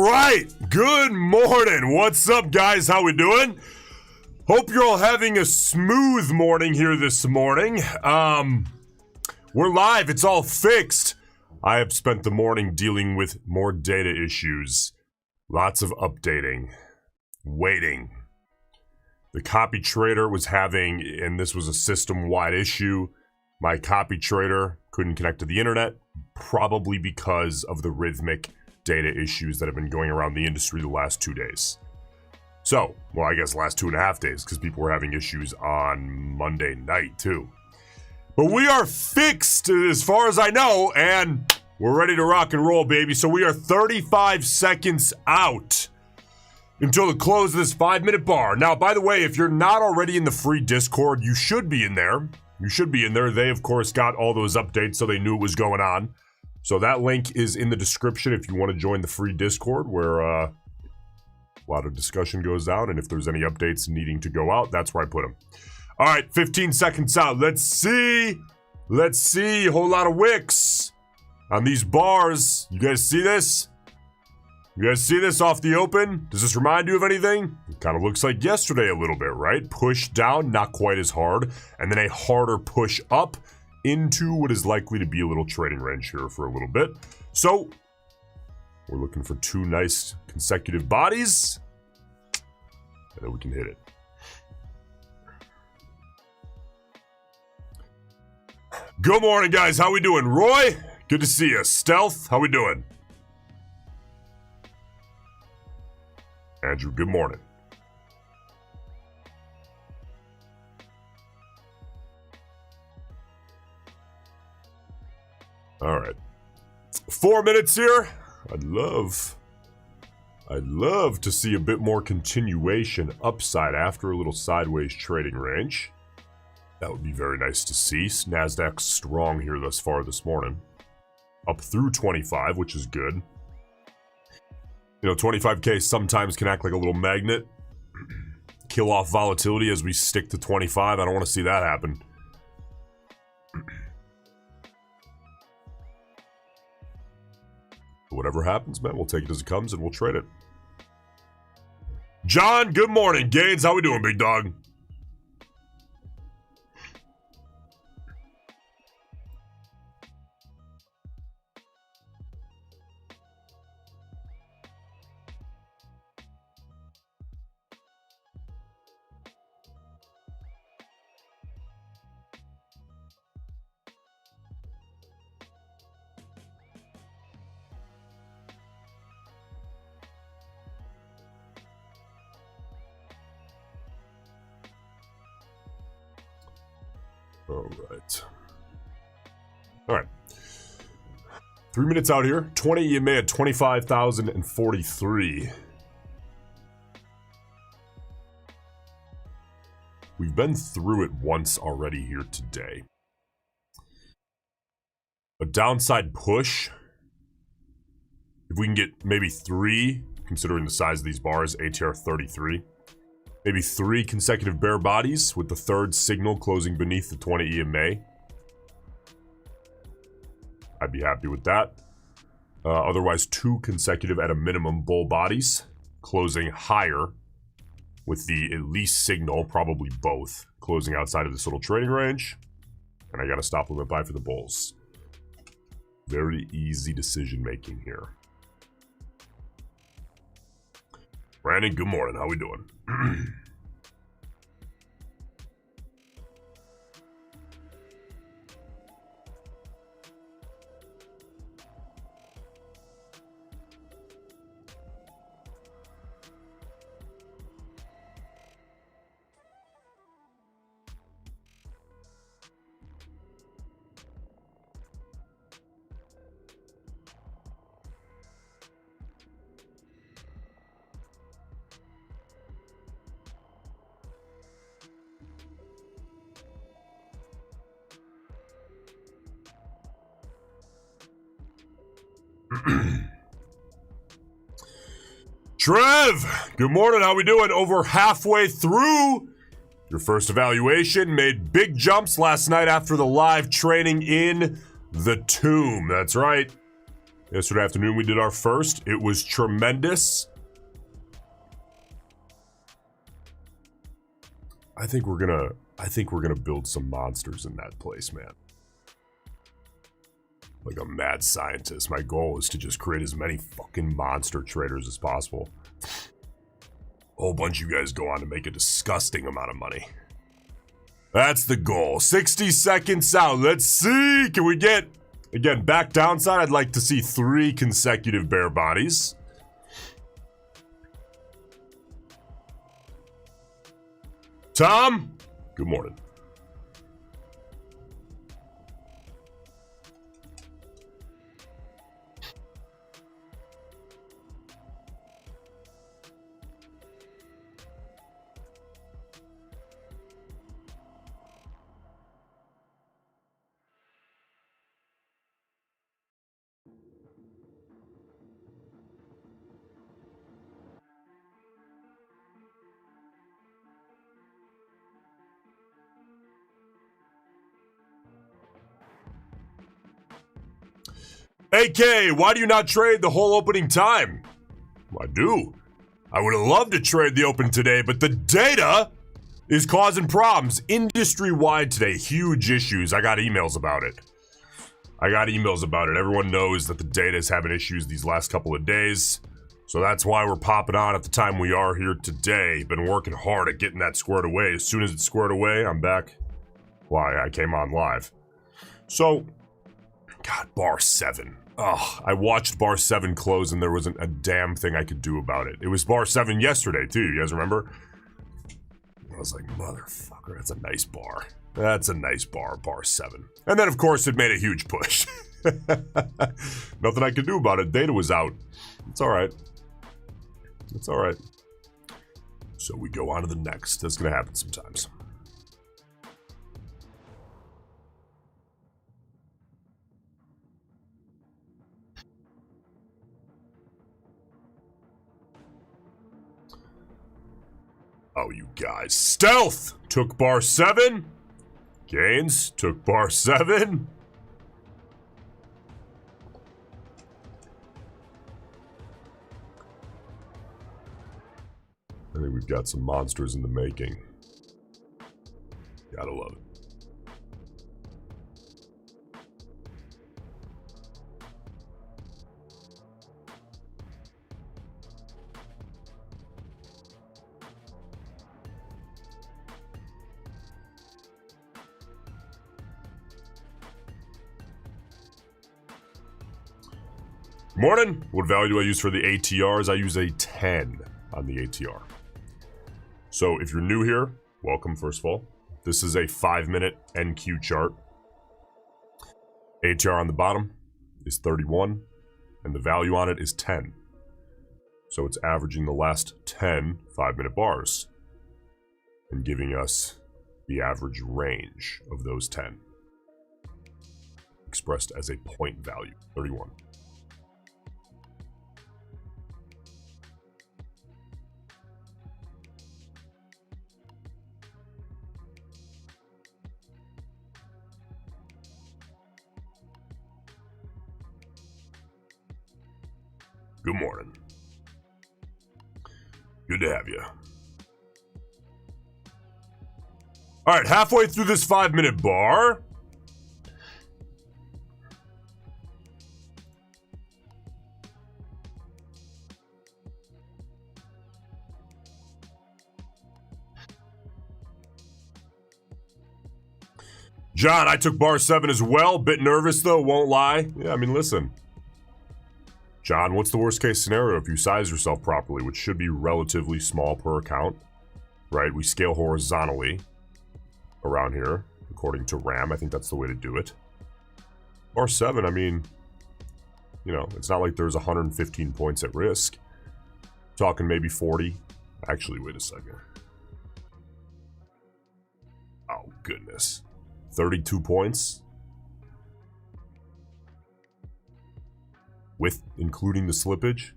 All right. Good morning. What's up, guys? How we doing? Hope you're all having a smooth morning here this morning. We're live. It's all fixed. I have spent the morning dealing with more data issues. Lots of updating. Waiting. The copy trader was having, and this was a system-wide issue, my copy trader couldn't connect to the internet, probably because of the rhythmic data issues that have been going around the industry the last 2 days. So, well, I guess last 2.5 days, because people were having issues on Monday night, too. But we are fixed, as far as I know, and we're ready to rock and roll, baby. So we are 35 seconds out until the close of this 5-minute bar. Now, by the way, if you're not already in the free Discord, you should be in there. You should be in there. They, of course, got all those updates, so they knew what was going on. So that link is in the description if you want to join the free Discord, where a lot of discussion goes out, and if there's any updates needing to go out, that's where I put them. All right, 15 seconds out. Let's see. Let's see. A whole lot of wicks on these bars. You guys see this? You guys see this off the open? Does this remind you of anything? It kind of looks like yesterday a little bit, right? Push down, not quite as hard, and then a harder push up into what is likely to be a little trading range here for a little bit. So, we're looking for 2 nice consecutive bodies, and then we can hit it. Good morning, guys. How we doing? Roy, good to see you. Stealth, how we doing? Andrew, good morning. All right. 4 minutes here. I'd love to see a bit more continuation upside after a little sideways trading range. That would be very nice to see. Nasdaq's strong here thus far this morning. Up through 25, which is good. You know, 25K sometimes can act like a little magnet. Kill off volatility as we stick to 25. I don't want to see that happen. Whatever happens, man, we'll take it as it comes and we'll trade it. John, good morning. Gaines, how we doing, big dog? All right. 3 minutes out here. 20 EMA at 25,043. We've been through it once already here today. A downside push. If we can get maybe 3, considering the size of these bars, ATR 33. Maybe 3 consecutive bear bodies with the 3rd signal closing beneath the 20 EMA. I'd be happy with that. Otherwise, 2 consecutive at a minimum bull bodies closing higher with the at least signal, probably both, closing outside of this little trading range. And I got a stop limit buy for the bulls. Very easy decision making here. Brandon, good morning. How we doing? Trev, good morning. How we doing? Over halfway through your first evaluation. Made big jumps last night after the live training in the tomb. That's right. Yesterday afternoon we did our first. It was tremendous. I think we're gonna build some monsters in that place, man. Like a mad scientist. My goal is to just create as many fucking monster traders as possible. A whole bunch of you guys go on to make a disgusting amount of money. That's the goal. 60 seconds out. Let's see. Can we get, again, back downside? I'd like to see 3 consecutive bear bodies. Tom, good morning. AK, why do you not trade the whole opening time? I do. I would have loved to trade the open today, but the data is causing problems industry-wide today. Huge issues. I got emails about it. Everyone knows that the data is having issues these last couple of days. So that's why we're popping on at the time we are here today. Been working hard at getting that squared away. As soon as it's squared away, I'm back. Why? I came on live. So, God, bar 7. Oh, I watched bar 7 close and there wasn't a damn thing I could do about it. It was bar 7 yesterday too, you guys remember? I was like, motherfucker, that's a nice bar. That's a nice bar, bar 7. And then of course it made a huge push. Nothing I could do about it. Data was out. It's alright. It's alright. So we go on to the next. That's gonna happen sometimes. Oh, you guys. Stealth took bar 7. Gaines took bar 7. I think we've got some monsters in the making. Gotta love it. Morning. What value do I use for the ATRs? I use a 10 on the ATR. So if you're new here, welcome first of all. This is a 5-minute NQ chart. ATR on the bottom is 31 and the value on it is 10. So it's averaging the last 10 5-minute bars and giving us the average range of those 10 expressed as a point value, 31. Good morning. Good to have you. All right, halfway through this 5-minute bar. John, I took bar 7 as well. Bit nervous though, won't lie. Yeah, I mean, listen. John, what's the worst case scenario if you size yourself properly, which should be relatively small per account, right? We scale horizontally around here, according to RAM. I think that's the way to do it. Bar 7, I mean, you know, it's not like there's 115 points at risk. Talking maybe 40. Actually, wait a second. Oh, goodness. 32 points? With including the slippage?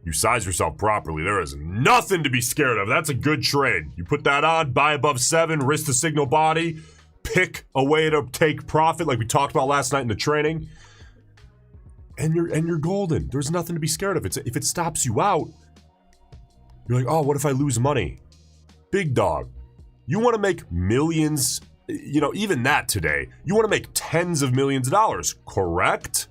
You size yourself properly. There is nothing to be scared of. That's a good trade. You put that on, buy above 7, risk the signal body, pick a way to take profit like we talked about last night in the training. and you're golden. There's nothing to be scared of. If it stops you out, you're like, oh, what if I lose money? Big dog. You want to make millions, even that today. You want to make tens of millions of dollars, correct?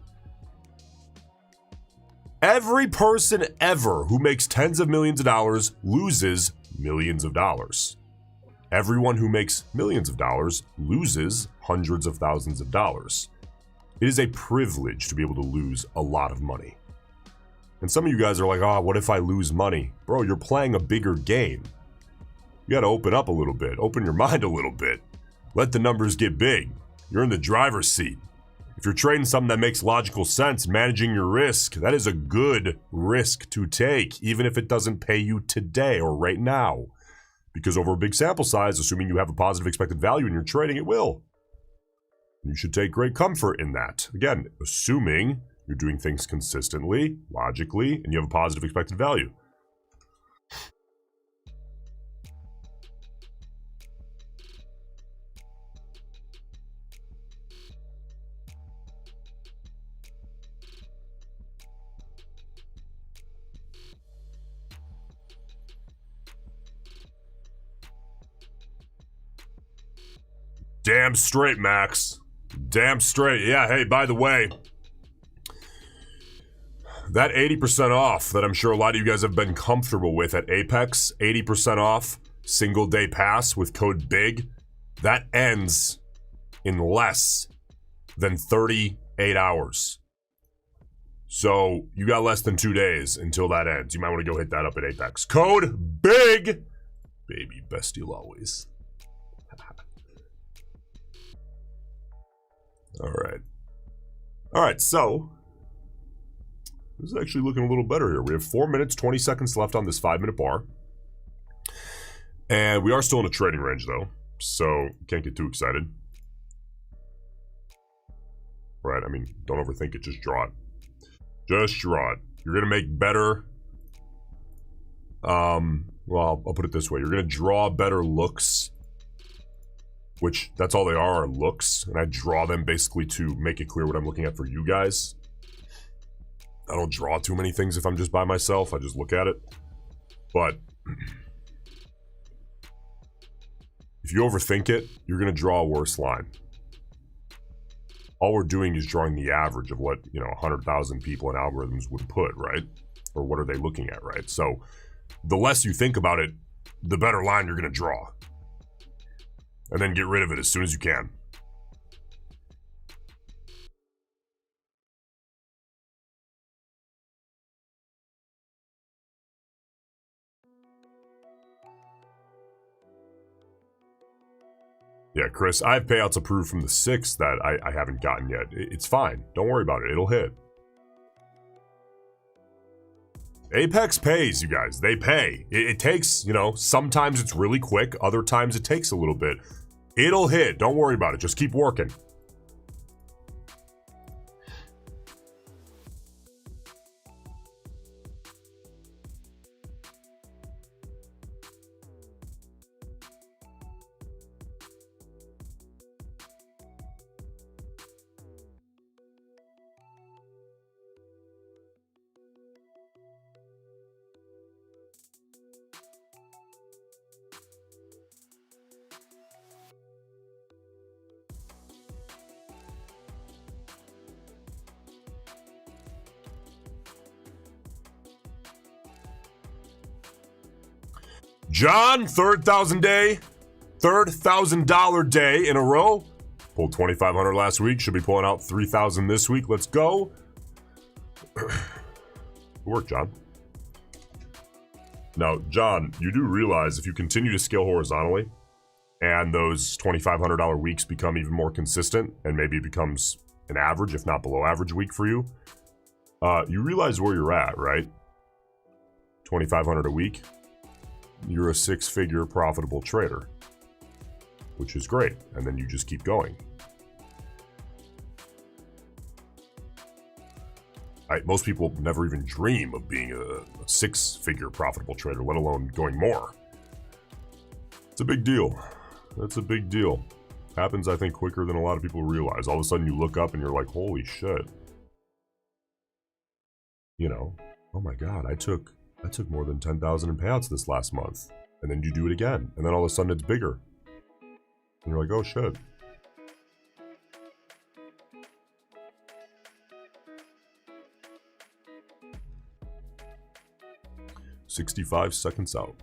Every person ever who makes tens of millions of dollars loses millions of dollars. Everyone who makes millions of dollars loses hundreds of thousands of dollars. It is a privilege to be able to lose a lot of money. And some of you guys are like, oh, what if I lose money? Bro, you're playing a bigger game. You got to open up a little bit. Open your mind a little bit. Let the numbers get big. You're in the driver's seat. If you're trading something that makes logical sense, managing your risk, that is a good risk to take, even if it doesn't pay you today or right now. Because over a big sample size, assuming you have a positive expected value in your trading, it will. You should take great comfort in that. Again, assuming you're doing things consistently, logically, and you have a positive expected value. Damn straight, Max. Damn straight. Yeah, hey, by the way, that 80% off that I'm sure a lot of you guys have been comfortable with at Apex, 80% off, single day pass with code BIG, that ends in less than 38 hours. So you got less than 2 days until that ends. You might want to go hit that up at Apex. Code BIG! Baby, best deal always. All right, so this is actually looking a little better here. We have 4 minutes, 20 seconds left on this 5-minute bar. And we are still in a trading range, though, so can't get too excited. Right, I mean, don't overthink it. Just draw it. Just draw it. You're going to make better... well, I'll put it this way. You're going to draw better looks, which that's all they are looks, and I draw them basically to make it clear what I'm looking at for you guys. I don't draw too many things if I'm just by myself. I just look at it. But if you overthink it, you're going to draw a worse line. All we're doing is drawing the average of what, 100,000 people in algorithms would put, right? Or what are they looking at, right? So the less you think about it, the better line you're going to draw. And then get rid of it as soon as you can. Yeah, Chris, I have payouts approved from the 6th that I haven't gotten yet. It's fine. Don't worry about it. It'll hit. Apex pays, you guys. They pay. It takes, sometimes it's really quick. Other times it takes a little bit. It'll hit. Don't worry about it. Just keep working. John, third $1,000 day in a row. Pulled $2,500 last week. Should be pulling out $3,000 this week. Let's go. Good work, John. Now, John, you do realize if you continue to scale horizontally and those $2,500 weeks become even more consistent and maybe it becomes an average, if not below average week for you, you realize where you're at, right? $2,500 a week. You're a 6-figure profitable trader, which is great. And then you just keep going. Most people never even dream of being a 6-figure profitable trader, let alone going more. It's a big deal. That's a big deal. Happens, I think, quicker than a lot of people realize. All of a sudden you look up and you're like, holy shit. you know, oh my God, I took more than 10,000 in payouts this last month. And then you do it again. And then all of a sudden it's bigger. And you're like, oh shit. "65 seconds out."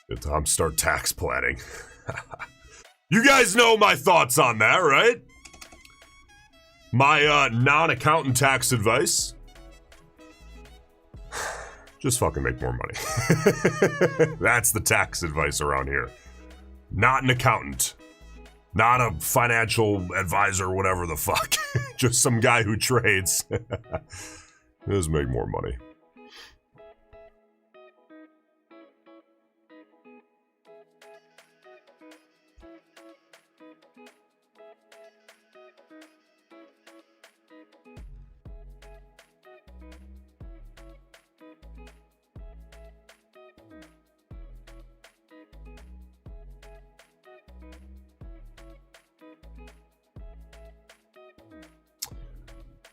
It's time to start tax planning. You guys know my thoughts on that, right? My non-accountant tax advice. Just fucking make more money. That's the tax advice around here. Not an accountant. Not a financial advisor, whatever the fuck. Just some guy who trades. Just make more money.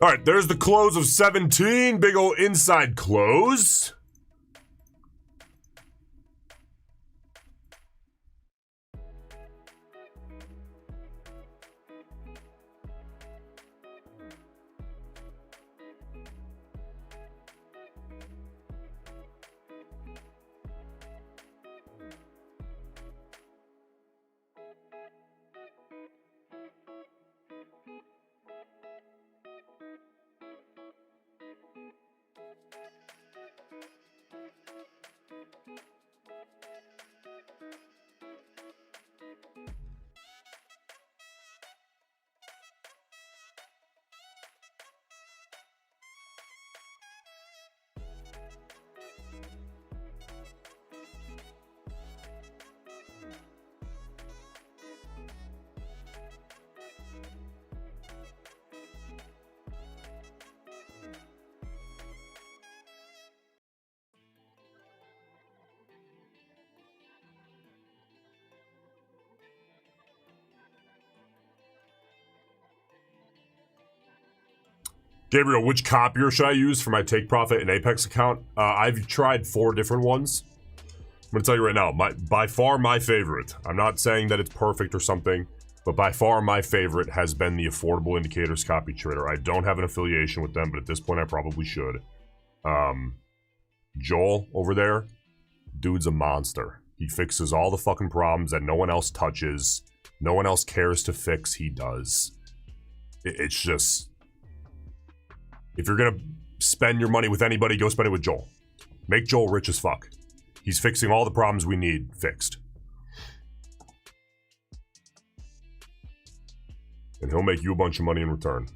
All right, there's the close of 17. Big ol' inside close. Gabriel, which copier should I use for my Take Profit and Apex account? I've tried 4 different ones. I'm going to tell you right now, by far my favorite, I'm not saying that it's perfect or something, but by far my favorite has been the Affordable Indicators Copy Trader. I don't have an affiliation with them, but at this point I probably should. Joel over there, dude's a monster. He fixes all the fucking problems that no one else touches, no one else cares to fix, he does. It's just... If you're gonna spend your money with anybody, go spend it with Joel. Make Joel rich as fuck. He's fixing all the problems we need fixed. And he'll make you a bunch of money in return.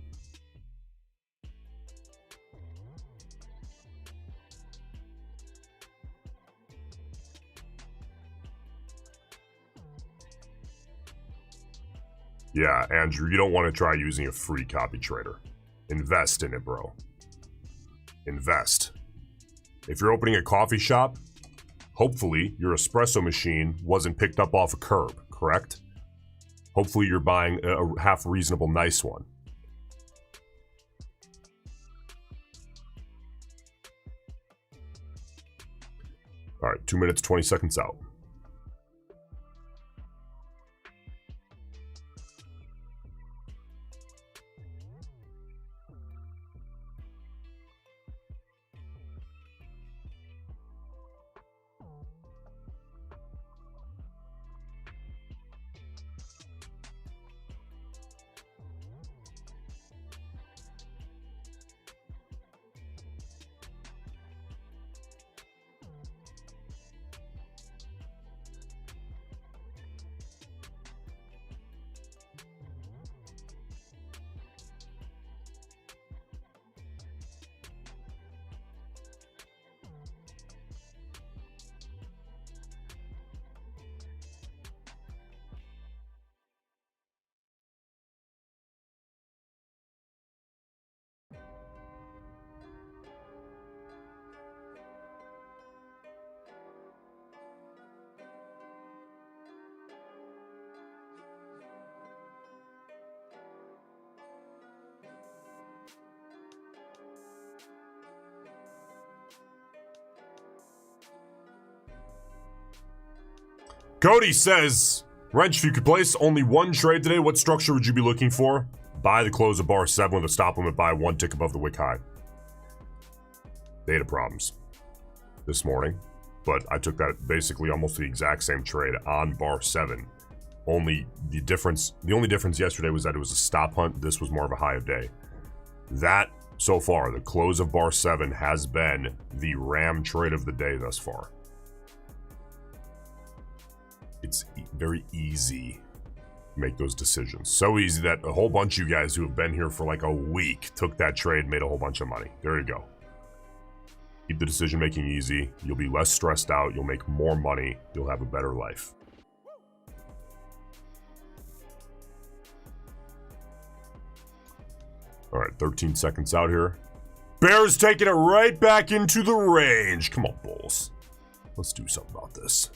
Yeah, Andrew, you don't want to try using a free copy trader. Invest in it, bro. Invest. If you're opening a coffee shop, hopefully your espresso machine wasn't picked up off a curb, correct? Hopefully you're buying a half reasonable nice one. All right, 2 minutes, 20 seconds out. Cody says, Wrench, if you could place only one trade today, what structure would you be looking for? Buy the close of bar 7 with a stop limit buy 1 tick above the wick high. Data problems this morning, but I took that basically almost the exact same trade on bar 7. The only difference yesterday was that it was a stop hunt. This was more of a high of day. That, so far, the close of bar 7 has been the ram trade of the day thus far. It's very easy to make those decisions. So easy that a whole bunch of you guys who have been here for like a week took that trade, made a whole bunch of money. There you go. Keep the decision making easy. You'll be less stressed out. You'll make more money. You'll have a better life. All right, 13 seconds out here. Bears taking it right back into the range. Come on, Bulls. Let's do something about this.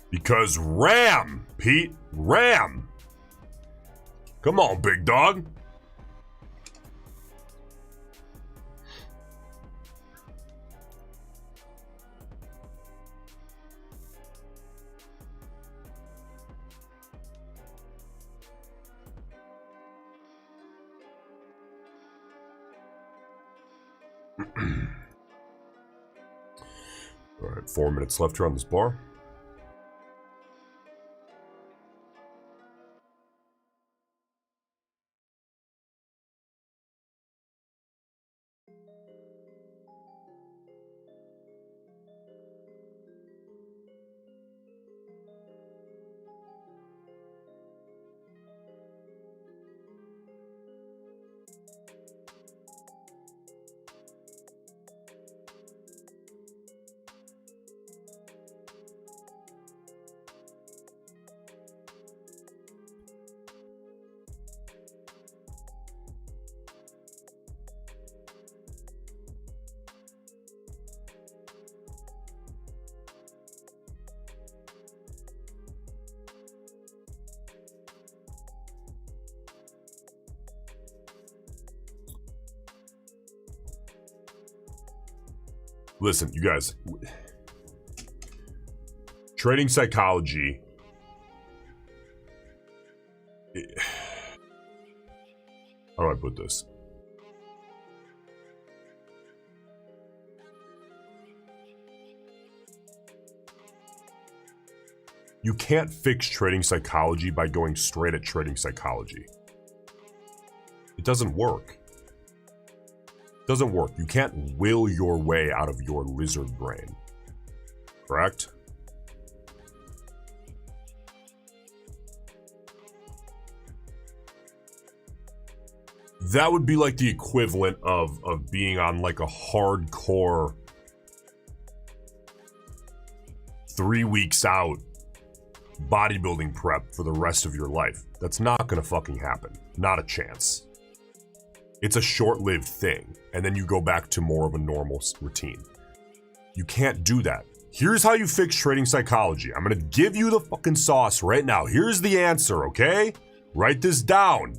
Because ram, Pete, ram. Come on, big dog. All right, 4 minutes left here on this bar. Listen, you guys, trading psychology, how do I put this? You can't fix trading psychology by going straight at trading psychology. It doesn't work. Doesn't work. You can't will your way out of your lizard brain. Correct? That would be like the equivalent of being on like a hardcore 3 weeks out bodybuilding prep for the rest of your life. That's not gonna fucking happen. Not a chance. It's a short-lived thing, and then you go back to more of a normal routine. You can't do that. Here's how you fix trading psychology. I'm gonna give you the fucking sauce right now. Here's the answer, okay? Write this down.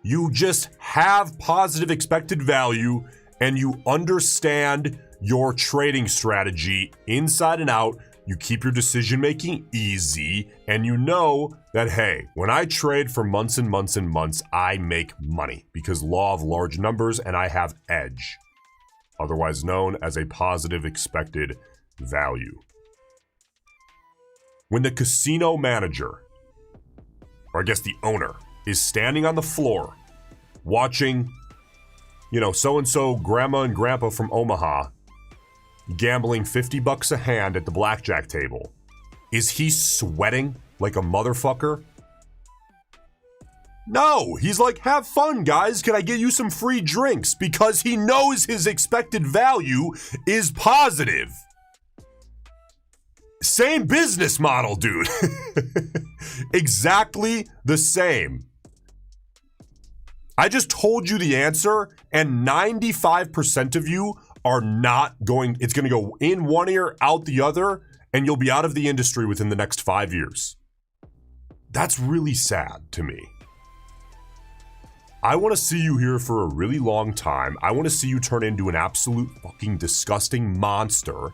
You just have positive expected value, and you understand your trading strategy inside and out. You keep your decision making easy, and you know that, hey, when I trade for months and months and months, I make money because law of large numbers, and I have edge, otherwise known as a positive expected value. When the casino manager, or I guess the owner, is standing on the floor watching, you know, so-and-so grandma and grandpa from Omaha gambling $50 a hand at the blackjack table, is he sweating like a motherfucker? No, he's like, have fun, guys. Can I get you some free drinks? Because he knows his expected value is positive. Same business model, dude. Exactly the same. I just told you the answer, and 95% of you are not going, it's going to go in one ear, out the other, and you'll be out of the industry within the next 5 years. That's really sad to me. I want to see you here for a really long time. I want to see you turn into an absolute fucking disgusting monster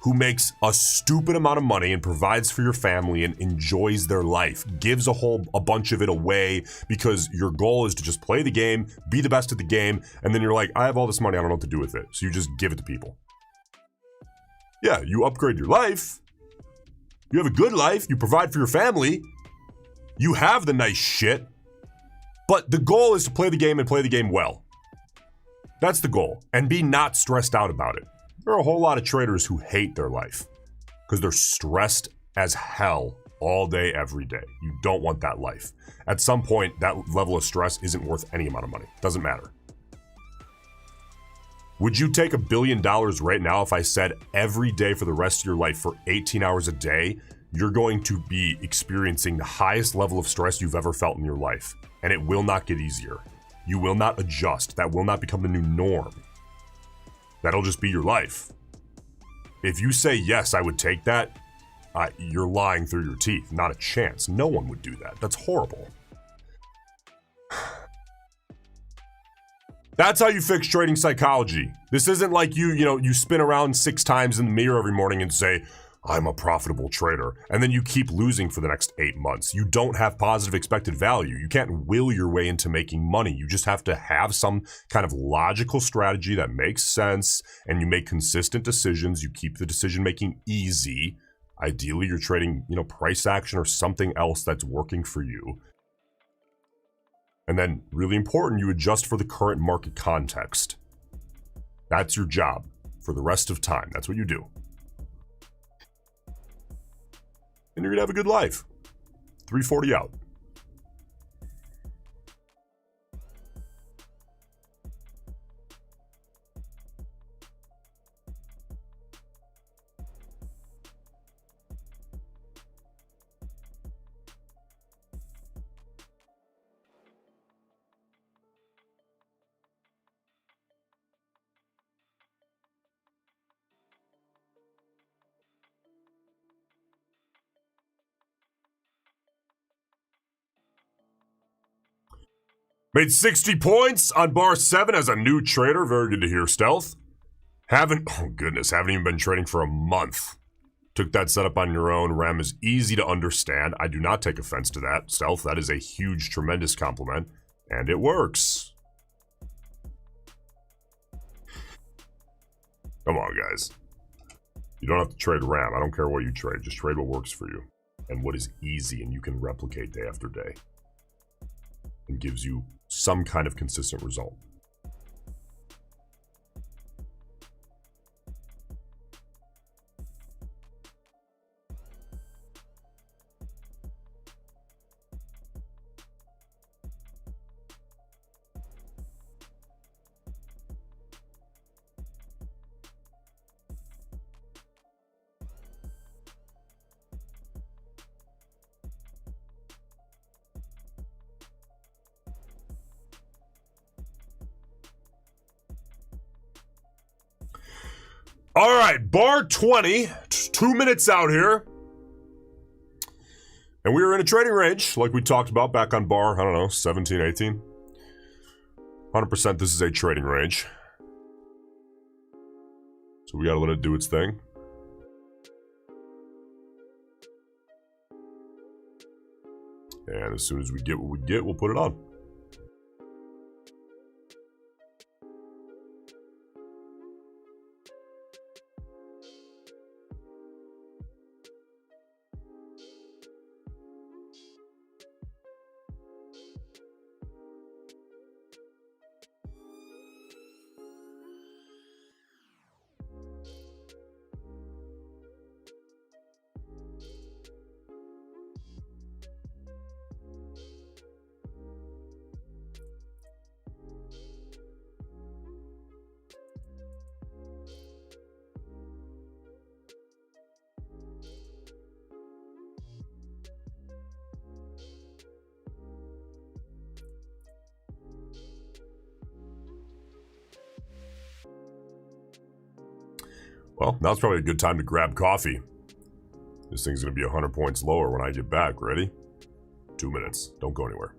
who makes a stupid amount of money and provides for your family and enjoys their life, gives a bunch of it away because your goal is to just play the game, be the best at the game, and then you're like, I have all this money, I don't know what to do with it. So you just give it to people. Yeah, you upgrade your life. You have a good life, you provide for your family. You have the nice shit. But the goal is to play the game and play the game well. That's the goal. And be not stressed out about it. There are a whole lot of traders who hate their life because they're stressed as hell all day, every day. You don't want that life. At some point, that level of stress isn't worth any amount of money. Doesn't matter. Would you take $1 billion right now if I said every day for the rest of your life for 18 hours a day, you're going to be experiencing the highest level of stress you've ever felt in your life, and it will not get easier. You will not adjust. That will not become the new norm. That'll just be your life. If you say, yes, I would take that, you're lying through your teeth. Not a chance. No one would do that. That's horrible. That's how you fix trading psychology. This isn't like you spin around 6 times in the mirror every morning and say, I'm a profitable trader, and then you keep losing for the next 8 months. You don't have positive expected value. You can't will your way into making money. You just have to have some kind of logical strategy that makes sense, and you make consistent decisions. You keep the decision making easy. Ideally, you're trading, price action or something else that's working for you. And then, really important, you adjust for the current market context. That's your job for the rest of time. That's what you do. And you're going to have a good life. 340 out. Made 60 points on bar 7 as a new trader. Very good to hear, Stealth. Haven't even been trading for a month. Took that setup on your own. RAM is easy to understand. I do not take offense to that, Stealth. That is a huge, tremendous compliment. And it works. Come on, guys. You don't have to trade RAM. I don't care what you trade. Just trade what works for you. And what is easy and you can replicate day after day. And gives you some kind of consistent result. All right, bar 20, 2 minutes out here. And we were in a trading range, like we talked about back on bar, 17, 18. 100% this is a trading range. So we gotta let it do its thing. And as soon as we get what we get, we'll put it on. Well, now's probably a good time to grab coffee. This thing's going to be 100 points lower when I get back. Ready? 2 minutes. Don't go anywhere.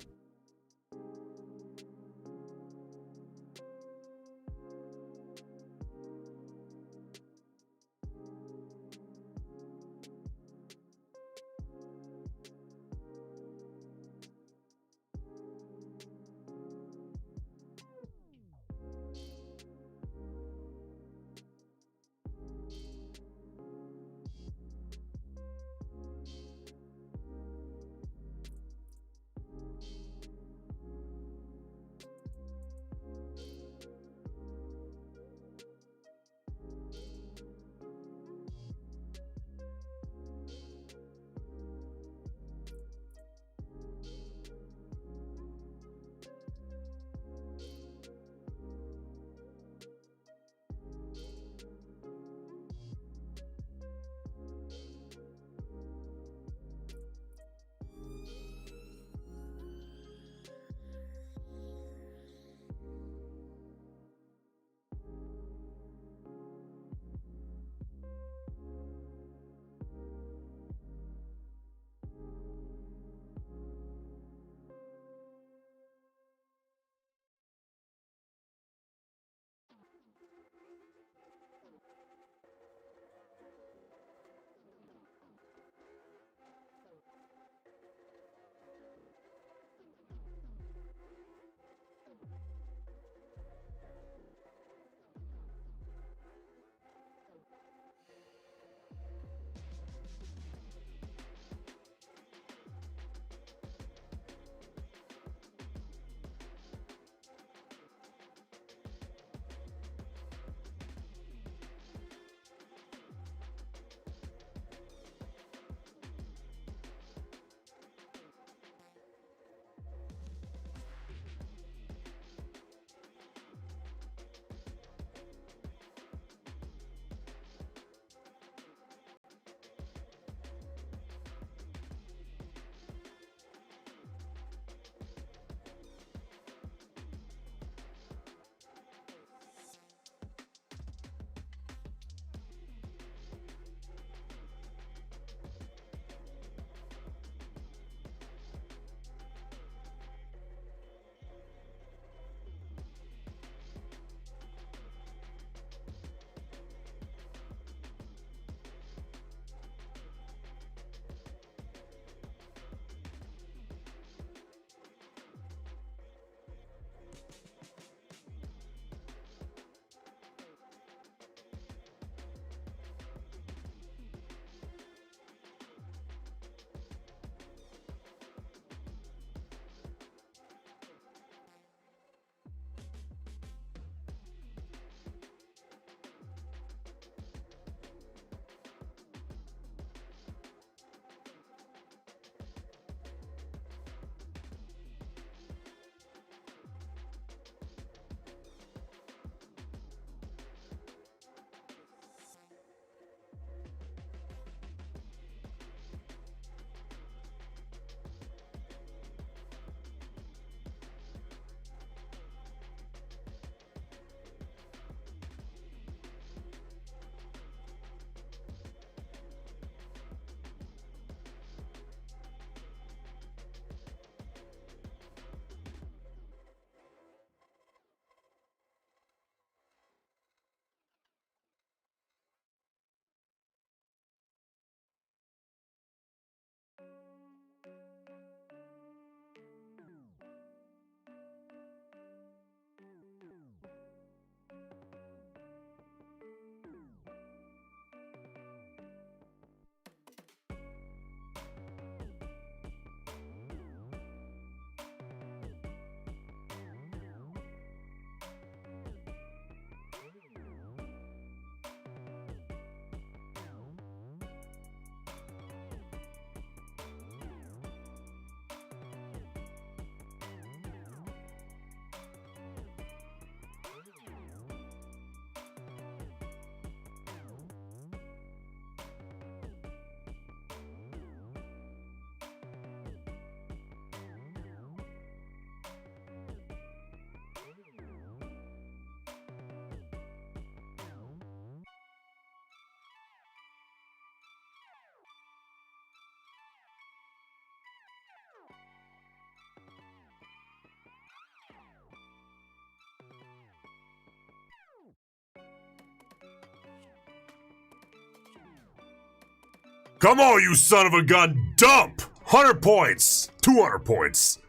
Come on, you son of a gun. Dump. 100 points. 200 points.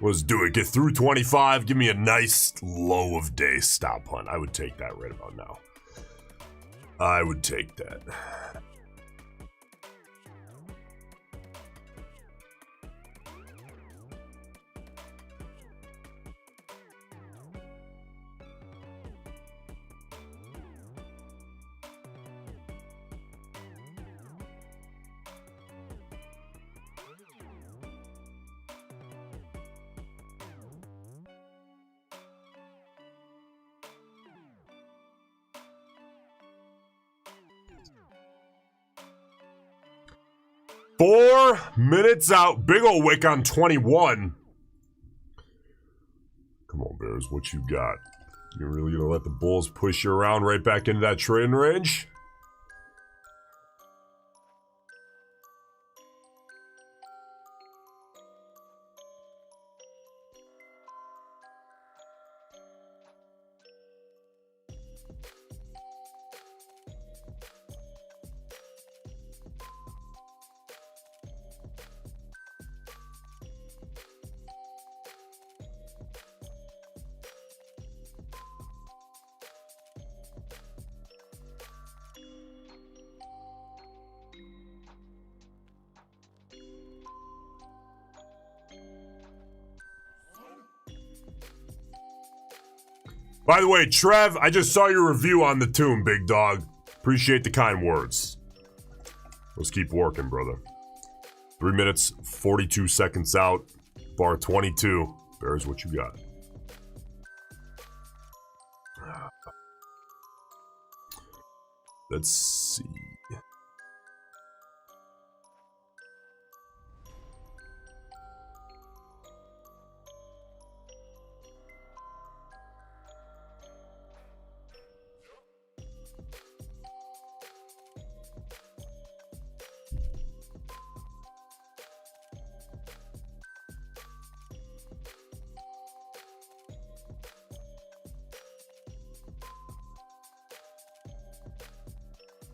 Let's do it. Get through 25. Give me a nice low of day stop hunt. I would take that right about now. I would take that. Four minutes out. Big ol' wick on 21. Come on, Bears. What you got? You really gonna let the Bulls push you around right back into that trading range? By the way, Trev, I just saw your review on the tomb, big dog. Appreciate the kind words. Let's keep working, brother. 3 minutes, 42 seconds out. Bar 22. Bears, what you got? Let's see.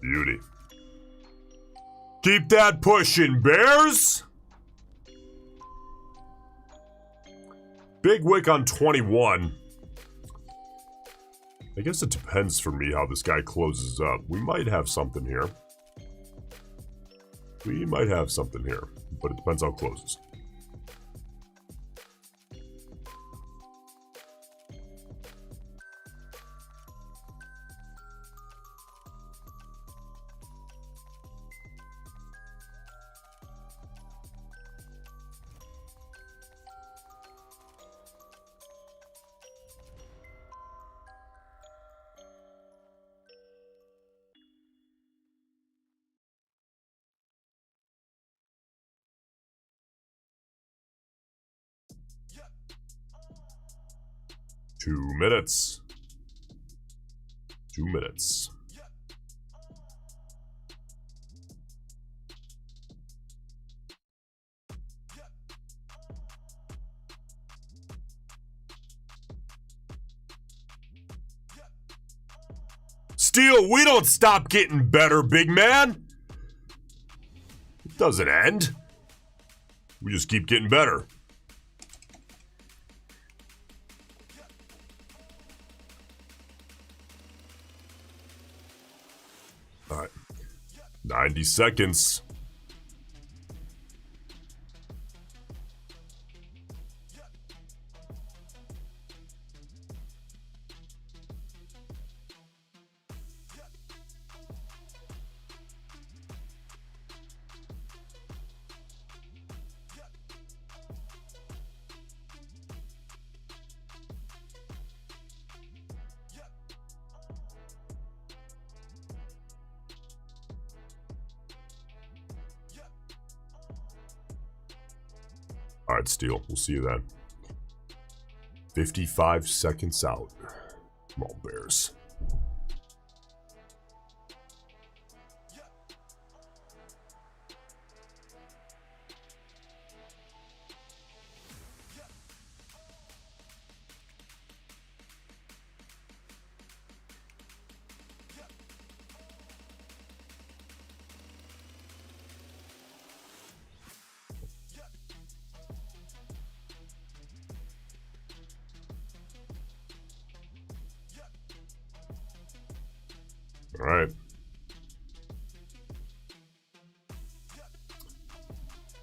Beauty. Keep that pushing, Bears. Big wick on 21. I guess it depends for me how this guy closes up. We might have something here. We might have something here, but it depends how it closes. Two minutes. 2 minutes. Steel, we don't stop getting better, big man. It doesn't end. We just keep getting better. All right. 90 seconds. All right, Steel. We'll see you then. 55 seconds out. Come on, Bears. All right.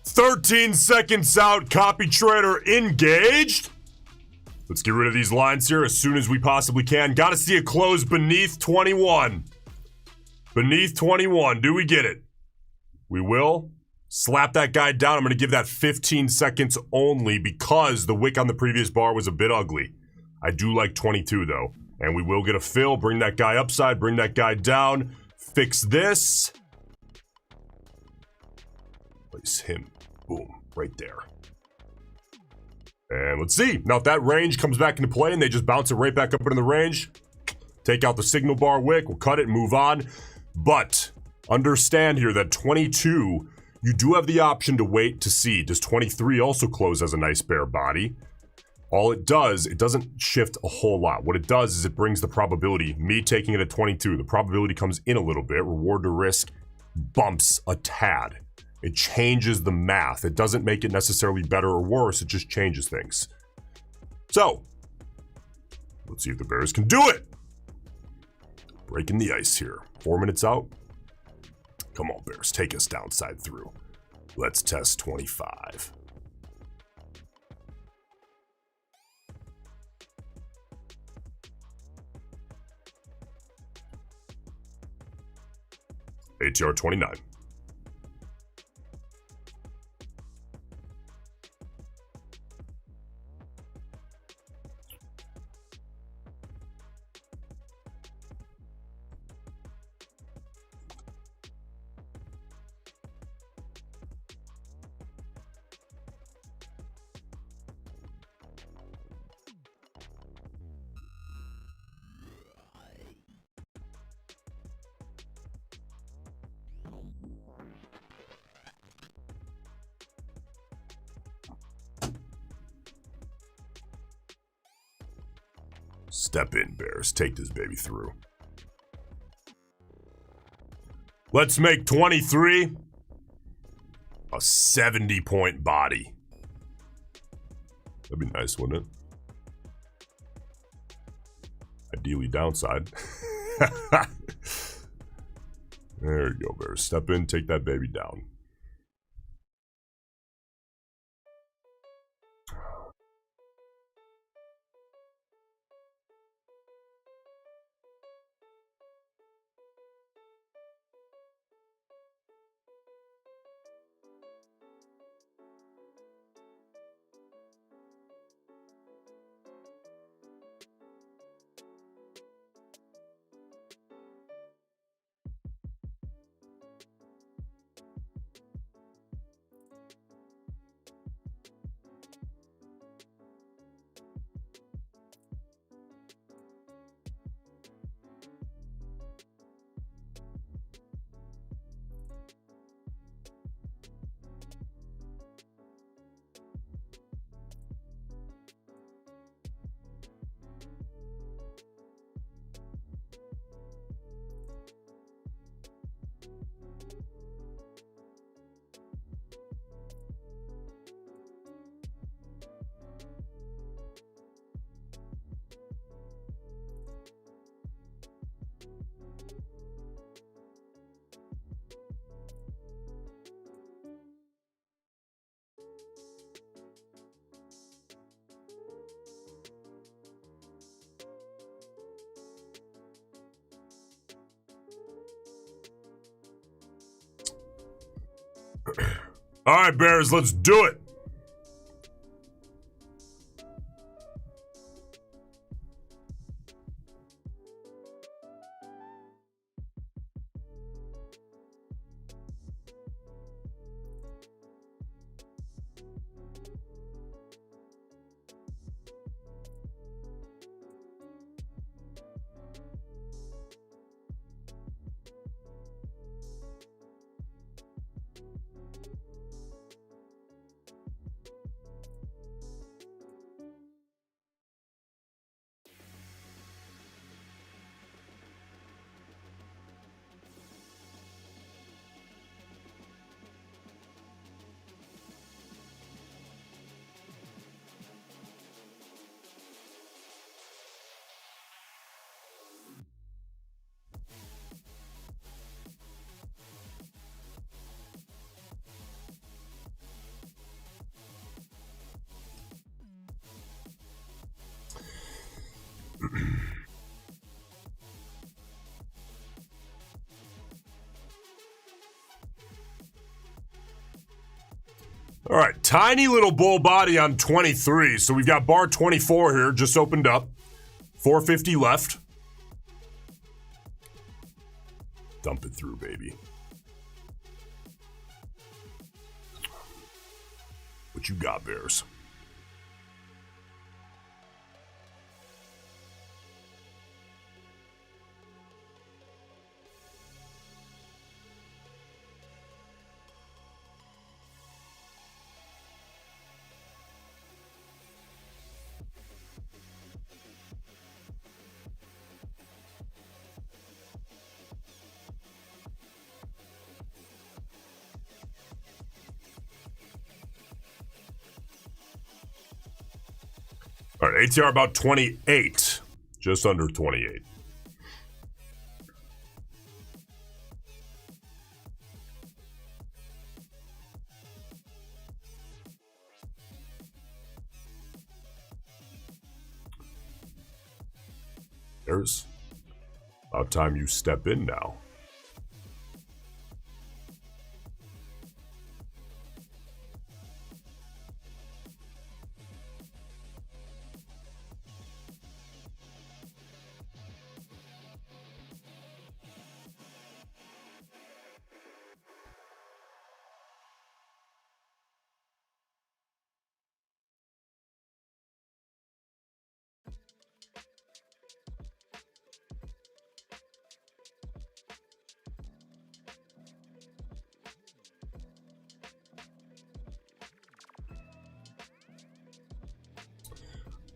13 seconds out. Copy trader engaged. Let's get rid of these lines here as soon as we possibly can. Got to see a close beneath 21. Beneath 21. Do we get it? We will. Slap that guy down. I'm going to give that 15 seconds only because the wick on the previous bar was a bit ugly. I do like 22 though. And we will get a fill. Bring that guy upside. Bring that guy down. Fix this. Place him. Boom. Right there. And let's see. Now if that range comes back into play and they just bounce it right back up into the range, take out the signal bar wick. We'll cut it and move on. But understand here that 22, you do have the option to wait to see. Does 23 also close as a nice bear body? All it does, it doesn't shift a whole lot. What it does is it brings the probability, me taking it at 22, the probability comes in a little bit, reward to risk bumps a tad. It changes the math. It doesn't make it necessarily better or worse, it just changes things. So, let's see if the Bears can do it. Breaking the ice here. 4 minutes out. Come on, Bears, take us downside through. Let's test 25. ATR 29. Step in, Bears. Take this baby through. Let's make 23 a 70-point body. That'd be nice, wouldn't it? Ideally downside. There you go, Bears. Step in, take that baby down. All right, Bears, let's do it. All right, tiny little bull body on 23. So we've got bar 24 here, just opened up. 450 left. Dump it through, baby. What you got, Bears? All right, ATR about 28. Just under 28. There's about time you step in now.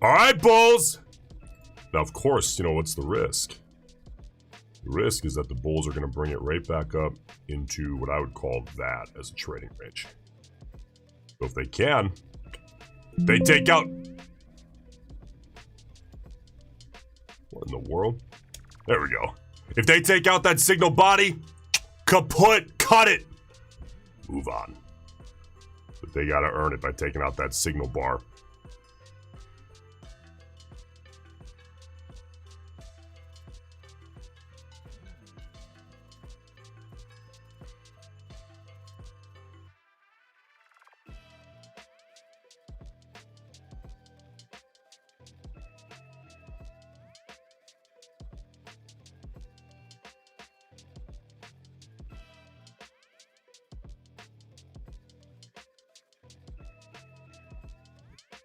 All right, Bulls. Now, of course, what's the risk? The risk is that the Bulls are going to bring it right back up into what I would call that as a trading range. So if they can, they take out... What in the world? There we go. If they take out that signal body, kaput, cut it. Move on. But they got to earn it by taking out that signal bar.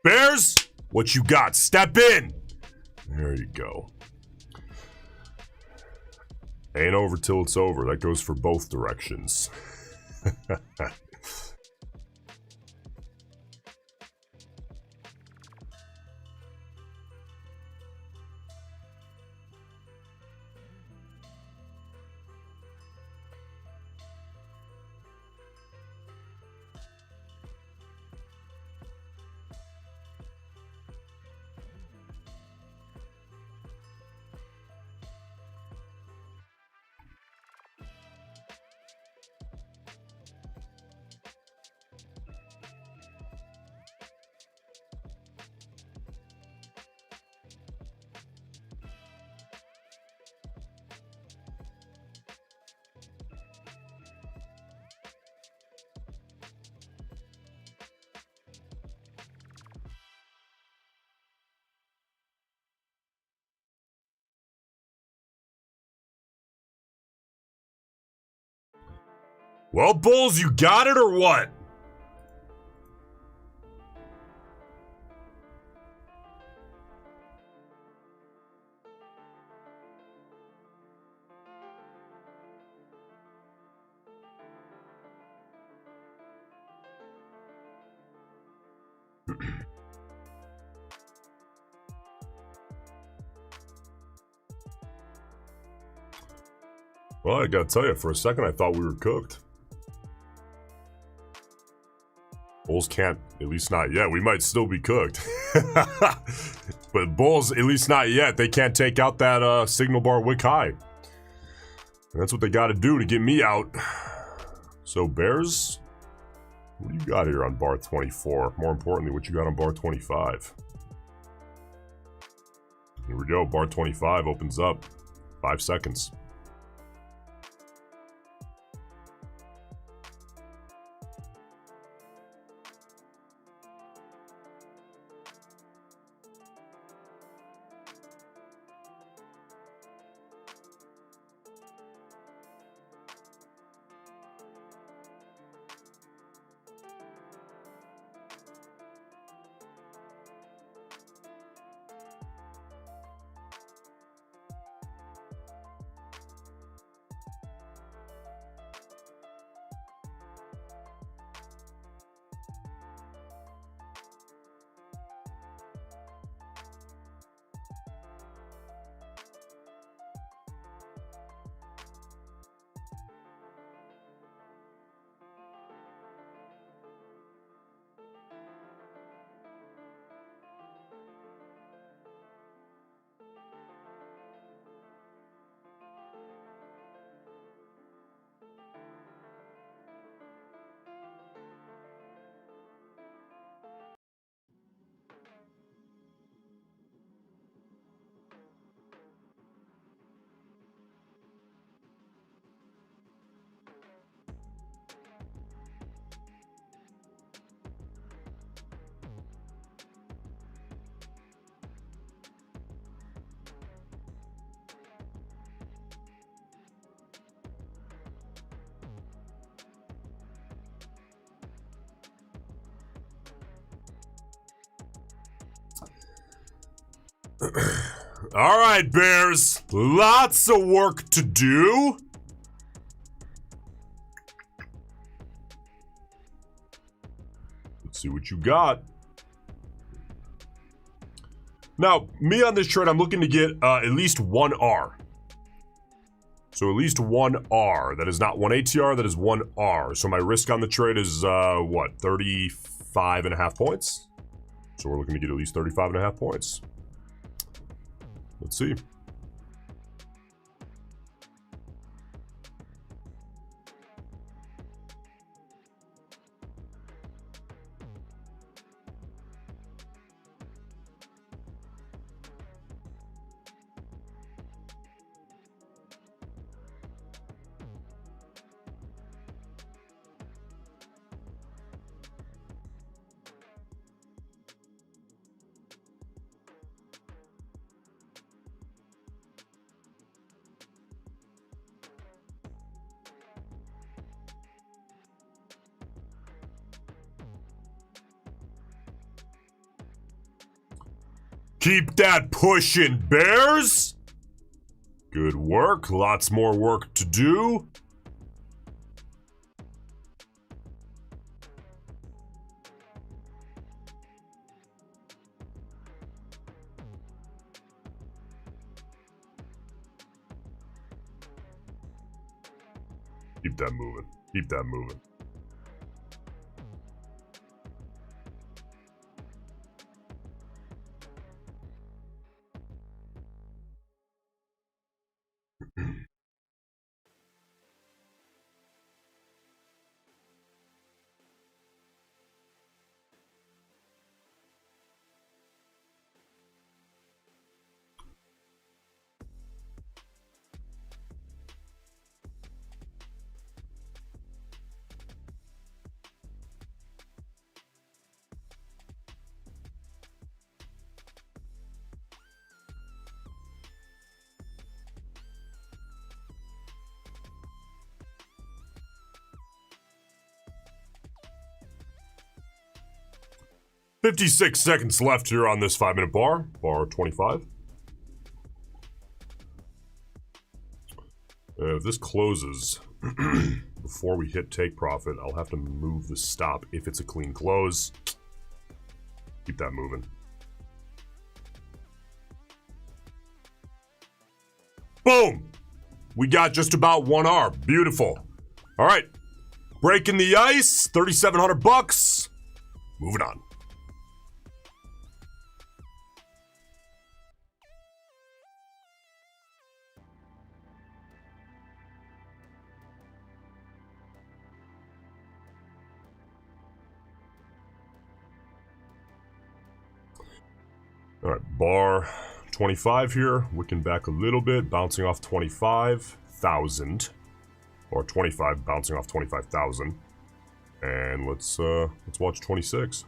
Bears, what you got? Step in. There you go. Ain't over till it's over. That goes for both directions. Well, Bulls, you got it or what? Well, I gotta tell you, for a second I thought we were cooked. Bulls can't, at least not yet. We might still be cooked. But Bulls, at least not yet. They can't take out that signal bar wick high. And that's what they got to do to get me out. So Bears, what do you got here on bar 24? More importantly, what you got on bar 25? Here we go. Bar 25 opens up. 5 seconds. All right, Bears. Lots of work to do. Let's see what you got. Now, me on this trade, I'm looking to get at least one R. So at least one R. That is not one ATR, that is one R. So my risk on the trade is, what, 35.5 points? So we're looking to get at least 35.5 points. Let's see. Keep that pushing, Bears. Good work. Lots more work to do. Keep that moving. Keep that moving. $56 seconds left here on this 5-minute bar. Bar 25. If this closes before we hit take profit, I'll have to move the stop if it's a clean close. Keep that moving. Boom! We got just about 1R. Beautiful. All right. Breaking the ice. 3,700 bucks. Moving on. All right, bar 25 here, wicking back a little bit, bouncing off 25,000, or 25 bouncing off 25,000, and let's watch 26.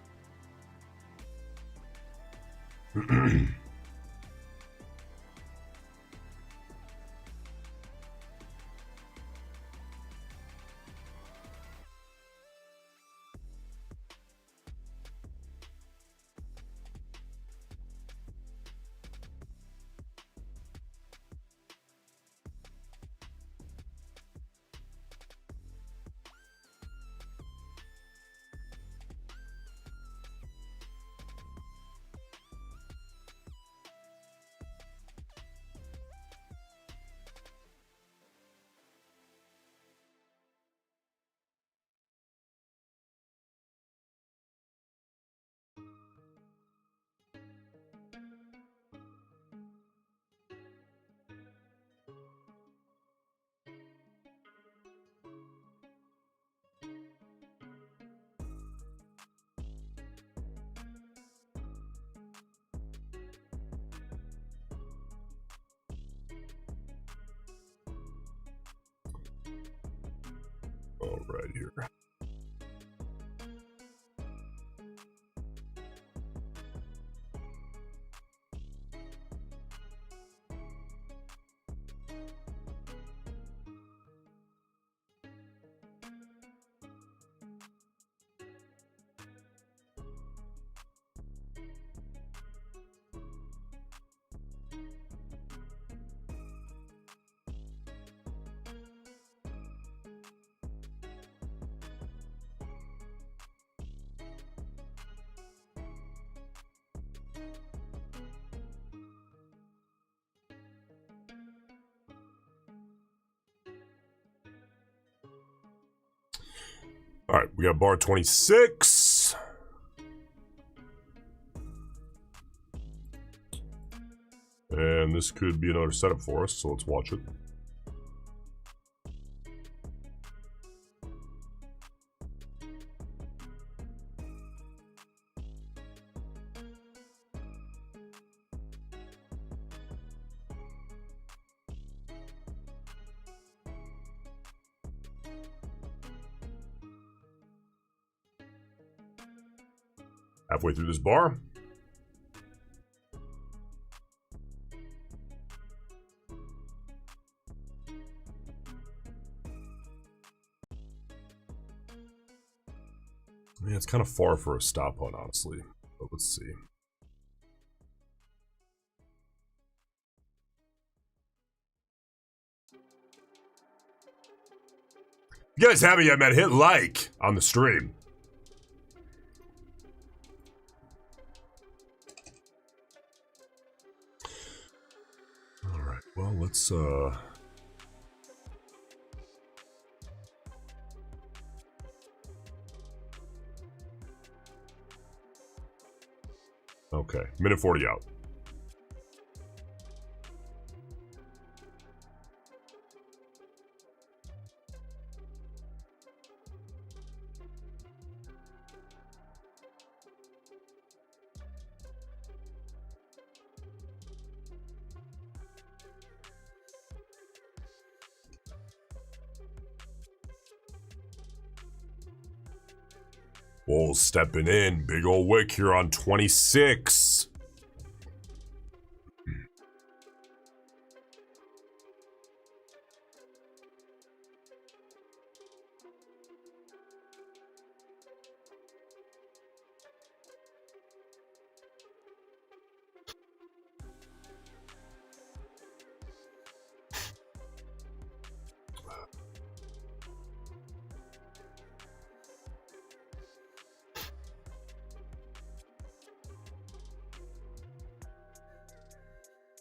All right here. All right, we got bar 26. And this could be another setup for us, so let's watch it. Halfway through this bar. Yeah, it's kind of far for a stop hunt, honestly, but let's see. If you guys haven't yet, man, hit like on the stream. Well, let's okay, minute 40 out. Bulls stepping in. Big old wick here on 26.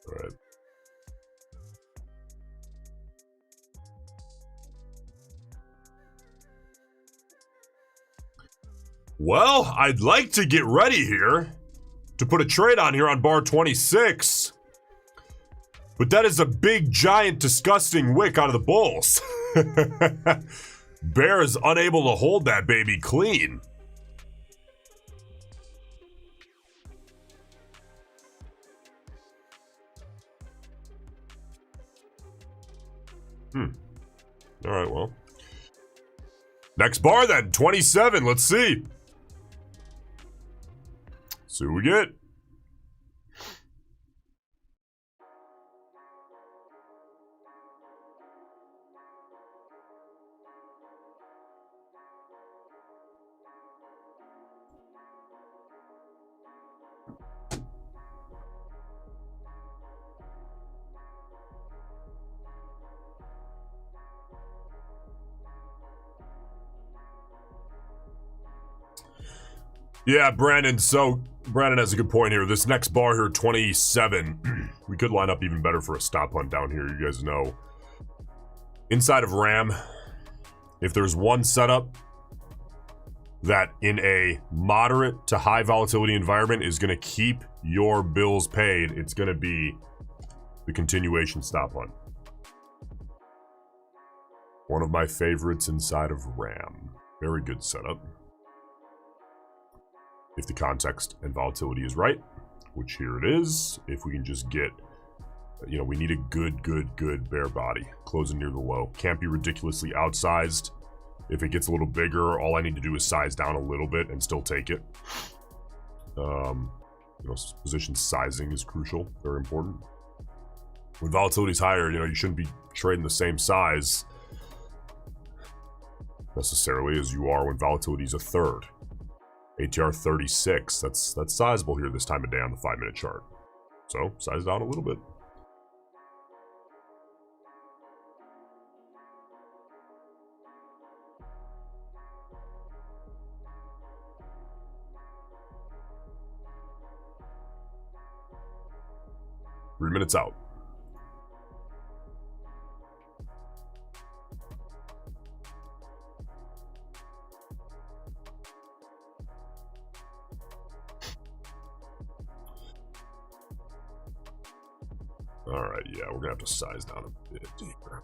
Right. Well, I'd like to get ready here to put a trade on here on bar 26. But that is a big, giant, disgusting wick out of the bulls. Bear is unable to hold that baby clean. All right, well. Next bar then, 27. Let's see. See what we get. Yeah, Brandon. So, Brandon has a good point here. This next bar here, 27. We could line up even better for a stop hunt down here, you guys know. Inside of RAM, if there's one setup that in a moderate to high volatility environment is going to keep your bills paid, it's going to be the continuation stop hunt. One of my favorites inside of RAM. Very good setup. If the context and volatility is right, which here it is, if we can just get, you know, we need a good bear body closing near the low. Can't be ridiculously outsized. If it gets a little bigger, all I need to do is size down a little bit and still take it. You know, position sizing is crucial, very important. When volatility is higher, you know, you shouldn't be trading the same size necessarily as you are when volatility is a third. ATR 36, that's sizable here this time of day on the 5-minute chart. So, size down a little bit. Three minutes out. All right, yeah, we're gonna have to size down a bit deeper.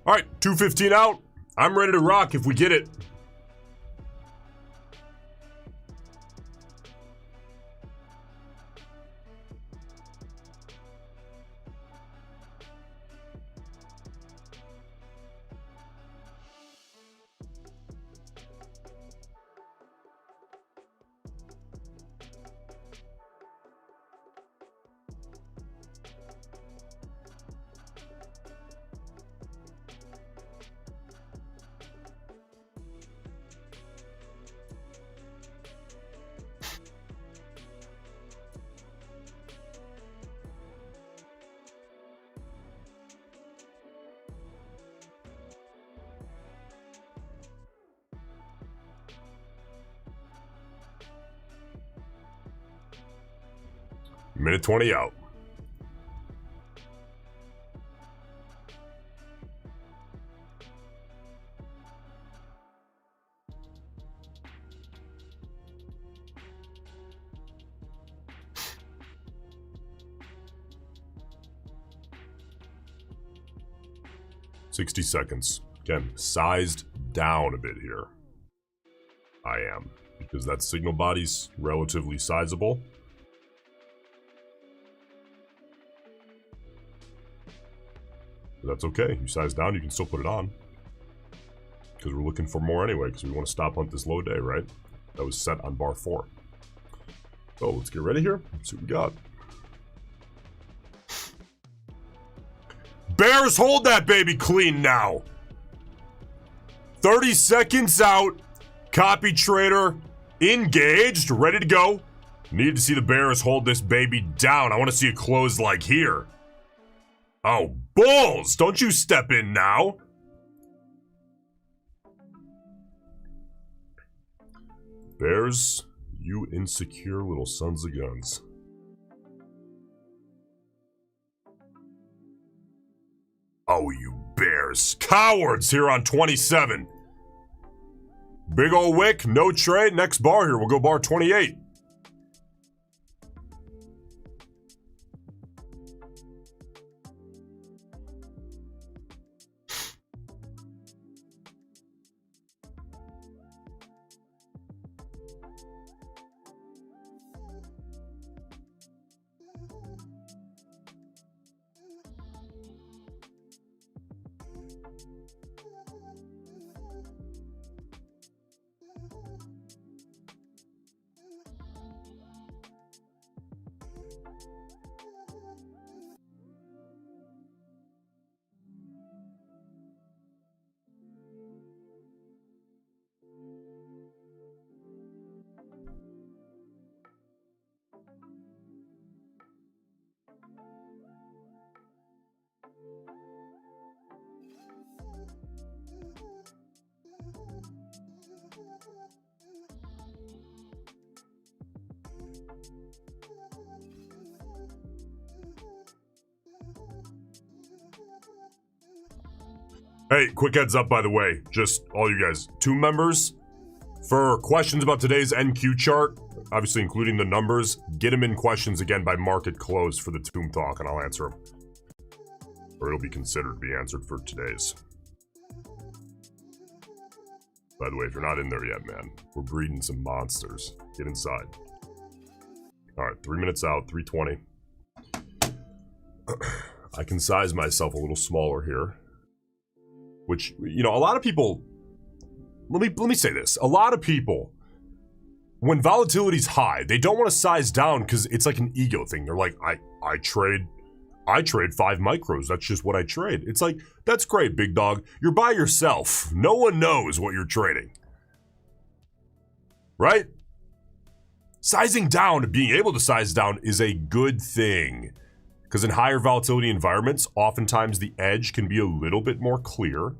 All right, 2:15 out. I'm ready to rock if we get it. Minute 20 out. $60 seconds. Again, sized down a bit here. I am, because that signal body's relatively sizable. But that's okay. You size down, you can still put it on. Because we're looking for more anyway, because we want to stop hunt this low day, right? That was set on bar 4. So let's get ready here. Let's see what we got. Bears hold that baby clean now. 30 seconds out. Copy trader engaged, ready to go. Need to see the bears hold this baby down. I want to see it close like here. Oh, bulls! Don't you step in now. Bears, you insecure little sons of guns. Oh, you bears. Cowards here on 27. Big ol' wick, no trade. Next bar here, we'll go bar 28. Hey, quick heads up, by the way, just all you guys, 2 members, for questions about today's NQ chart, obviously including the numbers, get them in questions again by market close for the Tomb Talk, and I'll answer them. Or it'll be considered to be answered for today's. By the way, if you're not in there yet, man, we're breeding some monsters. Get inside. All right, 3 minutes out, 3:20. I can size myself a little smaller here. Which, you know, a lot of people, let me say this. A lot of people, when volatility's high, they don't want to size down because it's like an ego thing. They're like, I trade 5 micros. That's just what I trade. It's like, that's great, big dog. You're by yourself. No one knows what you're trading. Right? Sizing down, being able to size down is a good thing. Because in higher volatility environments, oftentimes the edge can be a little bit more clear.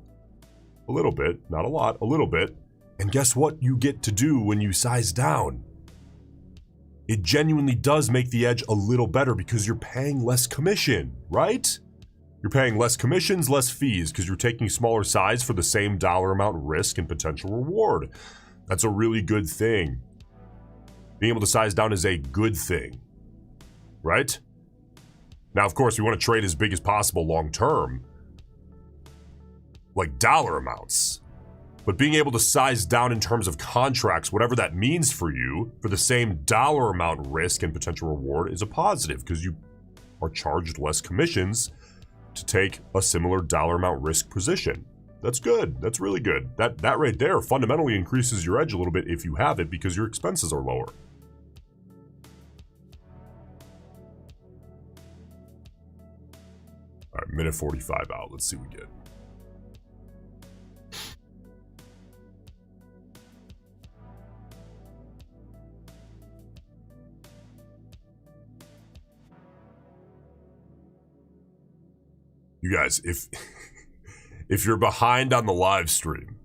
A little bit, not a lot, a little bit. And guess what you get to do when you size down? It genuinely does make the edge a little better because you're paying less commission, right? You're paying less commissions, less fees, because you're taking smaller size for the same dollar amount risk and potential reward. That's a really good thing. Being able to size down is a good thing, right? Now, of course, we want to trade as big as possible long term, like dollar amounts. But being able to size down in terms of contracts, whatever that means for you, for the same dollar amount risk and potential reward is a positive because you are charged less commissions to take a similar dollar amount risk position. That's good. That's really good. That right there fundamentally increases your edge a little bit if you have it because your expenses are lower. All right, minute 45 out. Let's see what we get. You guys, if you're behind on the live stream,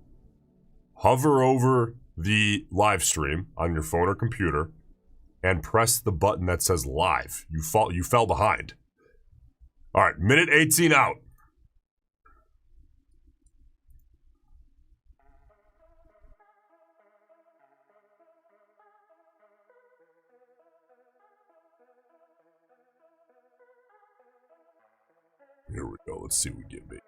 hover over the live stream on your phone or computer and press the button that says live. You fell behind. All right, minute 18 out. Here we go. Let's see what we get, baby.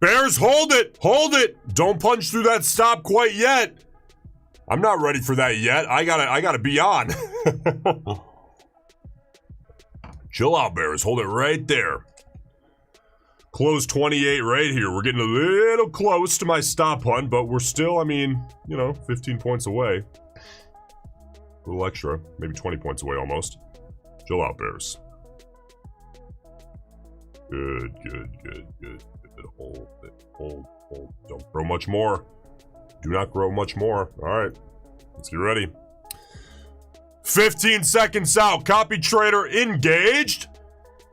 Bears, hold it! Hold it! Don't punch through that stop quite yet. I'm not ready for that yet. I gotta be on. Chill out, Bears. Hold it right there. Close 28 right here. We're getting a little close to my stop hunt, but we're still, I mean, you know, 15 points away. A little extra, maybe 20 points away almost. Chill out, Bears. Good, good, good, good. Hold it, hold. Don't grow much more. Do not grow much more. All right, let's get ready. 15 seconds out. Copy trader engaged.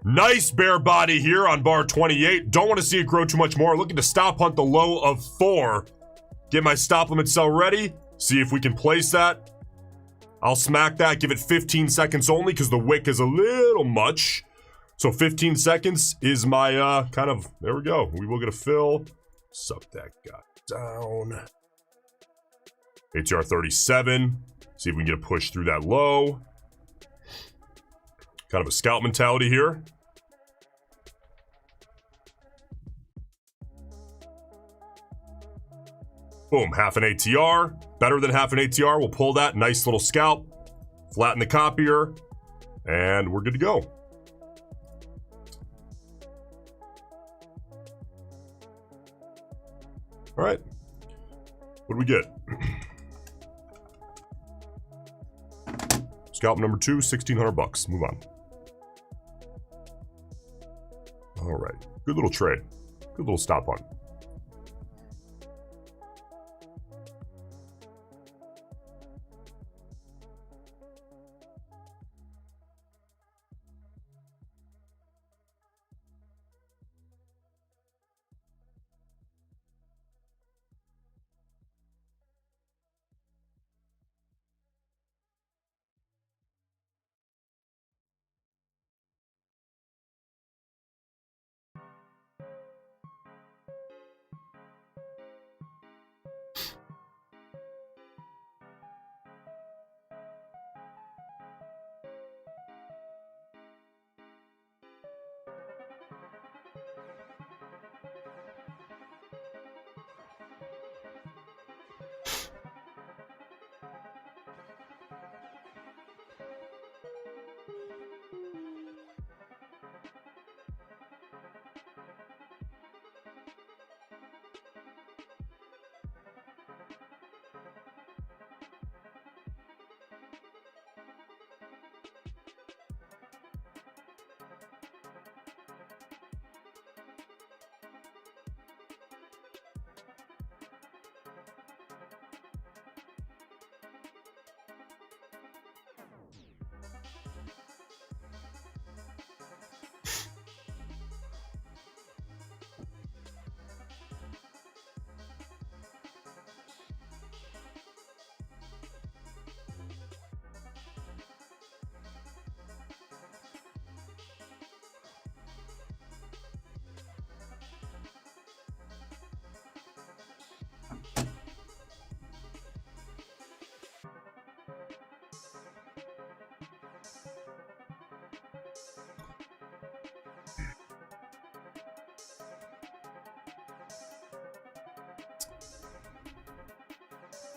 Nice bear body here on bar 28. Don't want to see it grow too much more. Looking to stop hunt the low of 4. Get my stop limit sell ready. See if we can place that. I'll smack that, give it 15 seconds only because the wick is a little much. So 15 seconds is my kind of, there we go. We will get a fill. Suck that guy down. ATR 37. See if we can get a push through that low. Kind of a scalp mentality here. Boom, half an ATR. Better than half an ATR. We'll pull that. Nice little scalp. Flatten the copier. And we're good to go. All right. What do we get? Scalp number 2, 1,600 bucks. Move on. All right. Good little trade. Good little stop on.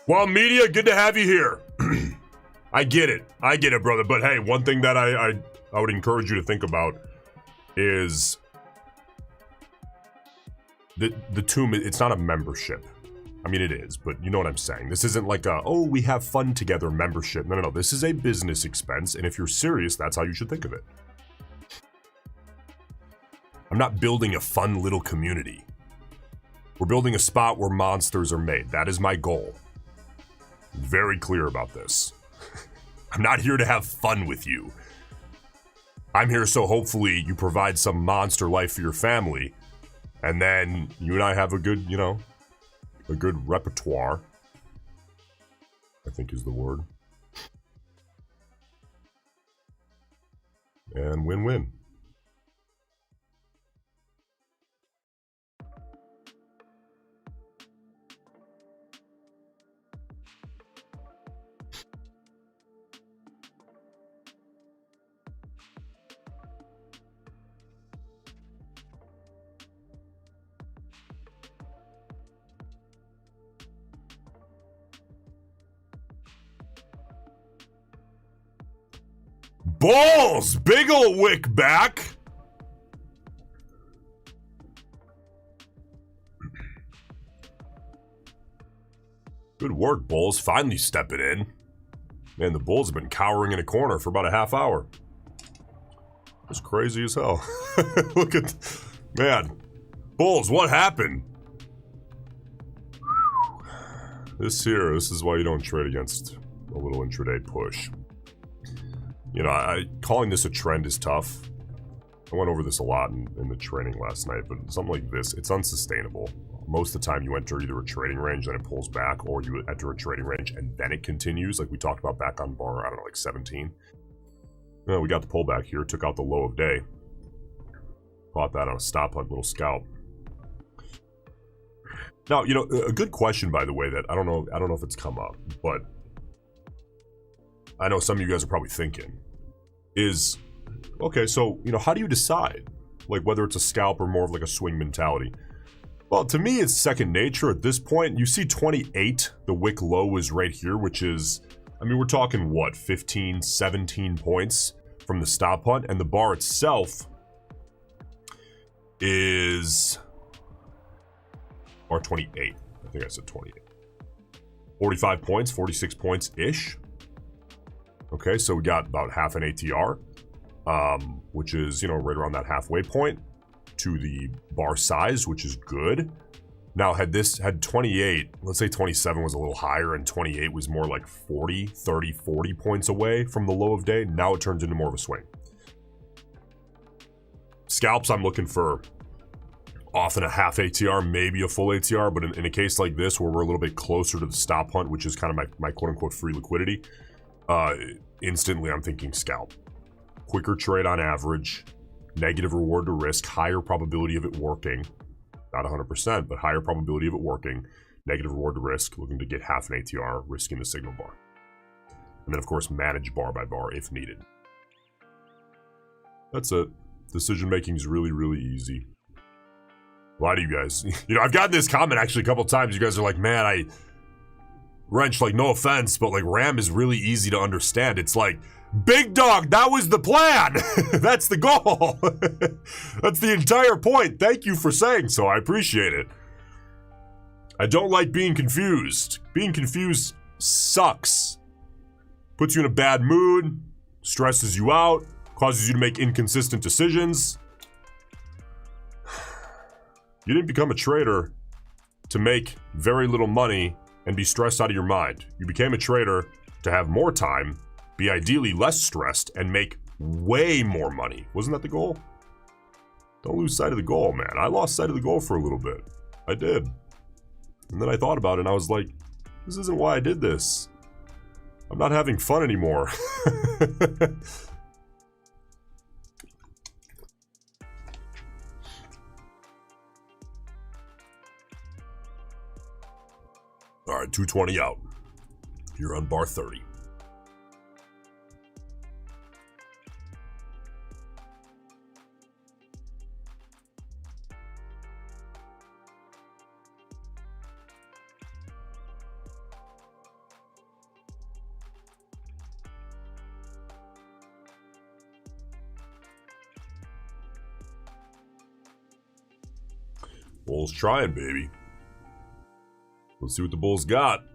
Well, media, good to have you here. I get it, brother. But hey, one thing that I would encourage you to think about is the tomb. It's not a membership. I mean, it is, but you know what I'm saying. This isn't like a, oh, we have fun together membership. No. This is a business expense, and if you're serious, that's how you should think of it. I'm not building a fun little community. We're building a spot where monsters are made. That is my goal. Very clear about this. I'm not here to have fun with you. I'm here so hopefully you provide some monster life for your family, and then you and I have a good, a good repertoire, I think is the word. And win-win. Balls! Big ol' wick back! Good work, Bulls. Finally stepping in. Man, the Bulls have been cowering in a corner for about a half hour. That's crazy as hell. Look at... Man. Bulls, what happened? This is why you don't trade against a little intraday push. Calling this a trend is tough. I went over this a lot in the training last night, but something like this, it's unsustainable. most of the time you enter either a trading range, then it pulls back, or you enter a trading range and then it continues, like we talked about back on bar, I don't know, like 17. Well, we got the pullback here, took out the low of day. Bought that on a stop hunt, little scalp. Now, you know, a good question, by the way, that I don't know if it's come up, but I know some of you guys are probably thinking is, okay, so, you know, how do you decide, like, whether it's a scalp or more of like a swing mentality? Well, to me, it's second nature at this point. You see 28, the wick low is right here, which is, I mean, we're talking, what, 15, 17 points from the stop hunt, and the bar itself is, or 28, I think I said 28. 45 points, 46 points-ish. Okay, so we got about half an ATR, which is, you know, right around that halfway point to the bar size, which is good. Now, had 28, let's say 27 was a little higher and 28 was more like 40, 30, 40 points away from the low of day, now it turns into more of a swing. Scalps, I'm looking for often a half ATR, maybe a full ATR, but in a case like this where we're a little bit closer to the stop hunt, which is kind of my quote-unquote free liquidity, instantly I'm thinking scalp. Quicker trade on average, negative reward to risk, higher probability of it working. Not 100%, but higher probability of it working. Negative reward to risk, looking to get half an ATR, risking the signal bar. And then, of course, manage bar by bar if needed. That's it. Decision making is really, really easy. Why do you guys? You know, I've gotten this comment actually a couple times. You guys are like, man, Wrench, like, no offense, but like RAM is really easy to understand. It's like, big dog, that was the plan. That's the goal. That's the entire point. Thank you for saying so. I appreciate it. I don't like being confused. Being confused sucks. Puts you in a bad mood, stresses you out, causes you to make inconsistent decisions. You didn't become a trader to make very little money and be stressed out of your mind. You became a trader to have more time, be ideally less stressed, and make way more money. Wasn't that the goal? Don't lose sight of the goal, man. I lost sight of the goal for a little bit. I did. And then I thought about it and I was like, this isn't why I did this. I'm not having fun anymore. All right, 220 out. You're on bar 30. Bull's trying, baby. Let's see what the Bulls got.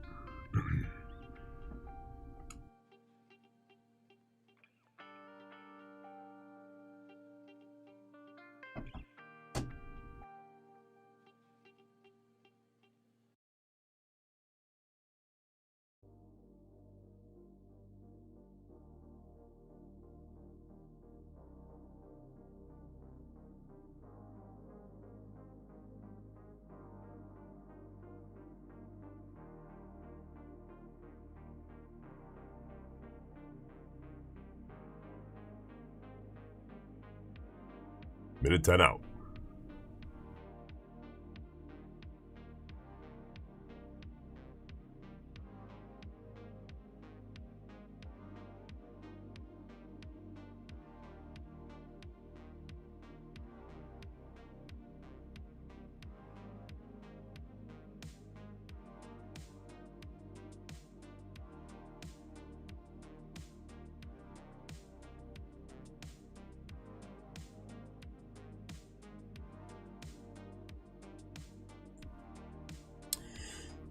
Minute 10 out.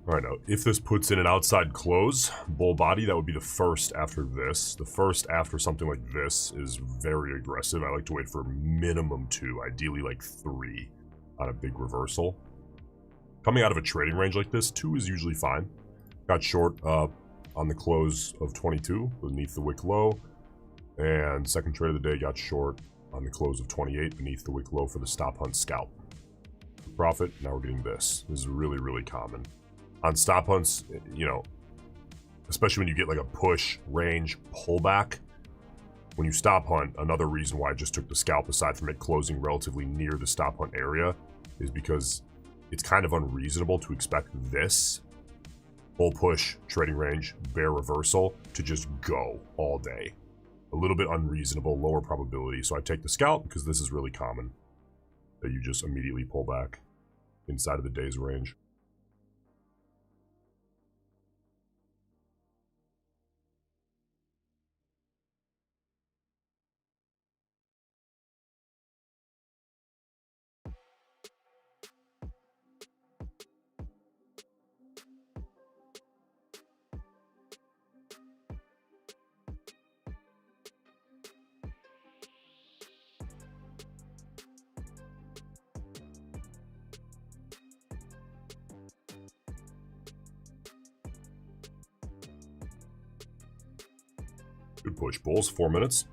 All right, now, if this puts in an outside close, bull body, that would be the first after this. The first after something like this is very aggressive. I like to wait for minimum 2, ideally like 3 on a big reversal. Coming out of a trading range like this, 2 is usually fine. Got short on the close of 22 beneath the wick low. And second trade of the day got short on the close of 28 beneath the wick low for the stop hunt scalp. profit. Now we're getting this. This is really, really common. On stop hunts, you know, especially when you get like a push, range, pullback, when you stop hunt, another reason why I just took the scalp aside from it closing relatively near the stop hunt area is because it's kind of unreasonable to expect this bull push, trading range, bear reversal to just go all day. A little bit unreasonable, lower probability. So I take the scalp because this is really common that you just immediately pull back inside of the day's range. Good push, bulls, 4 minutes.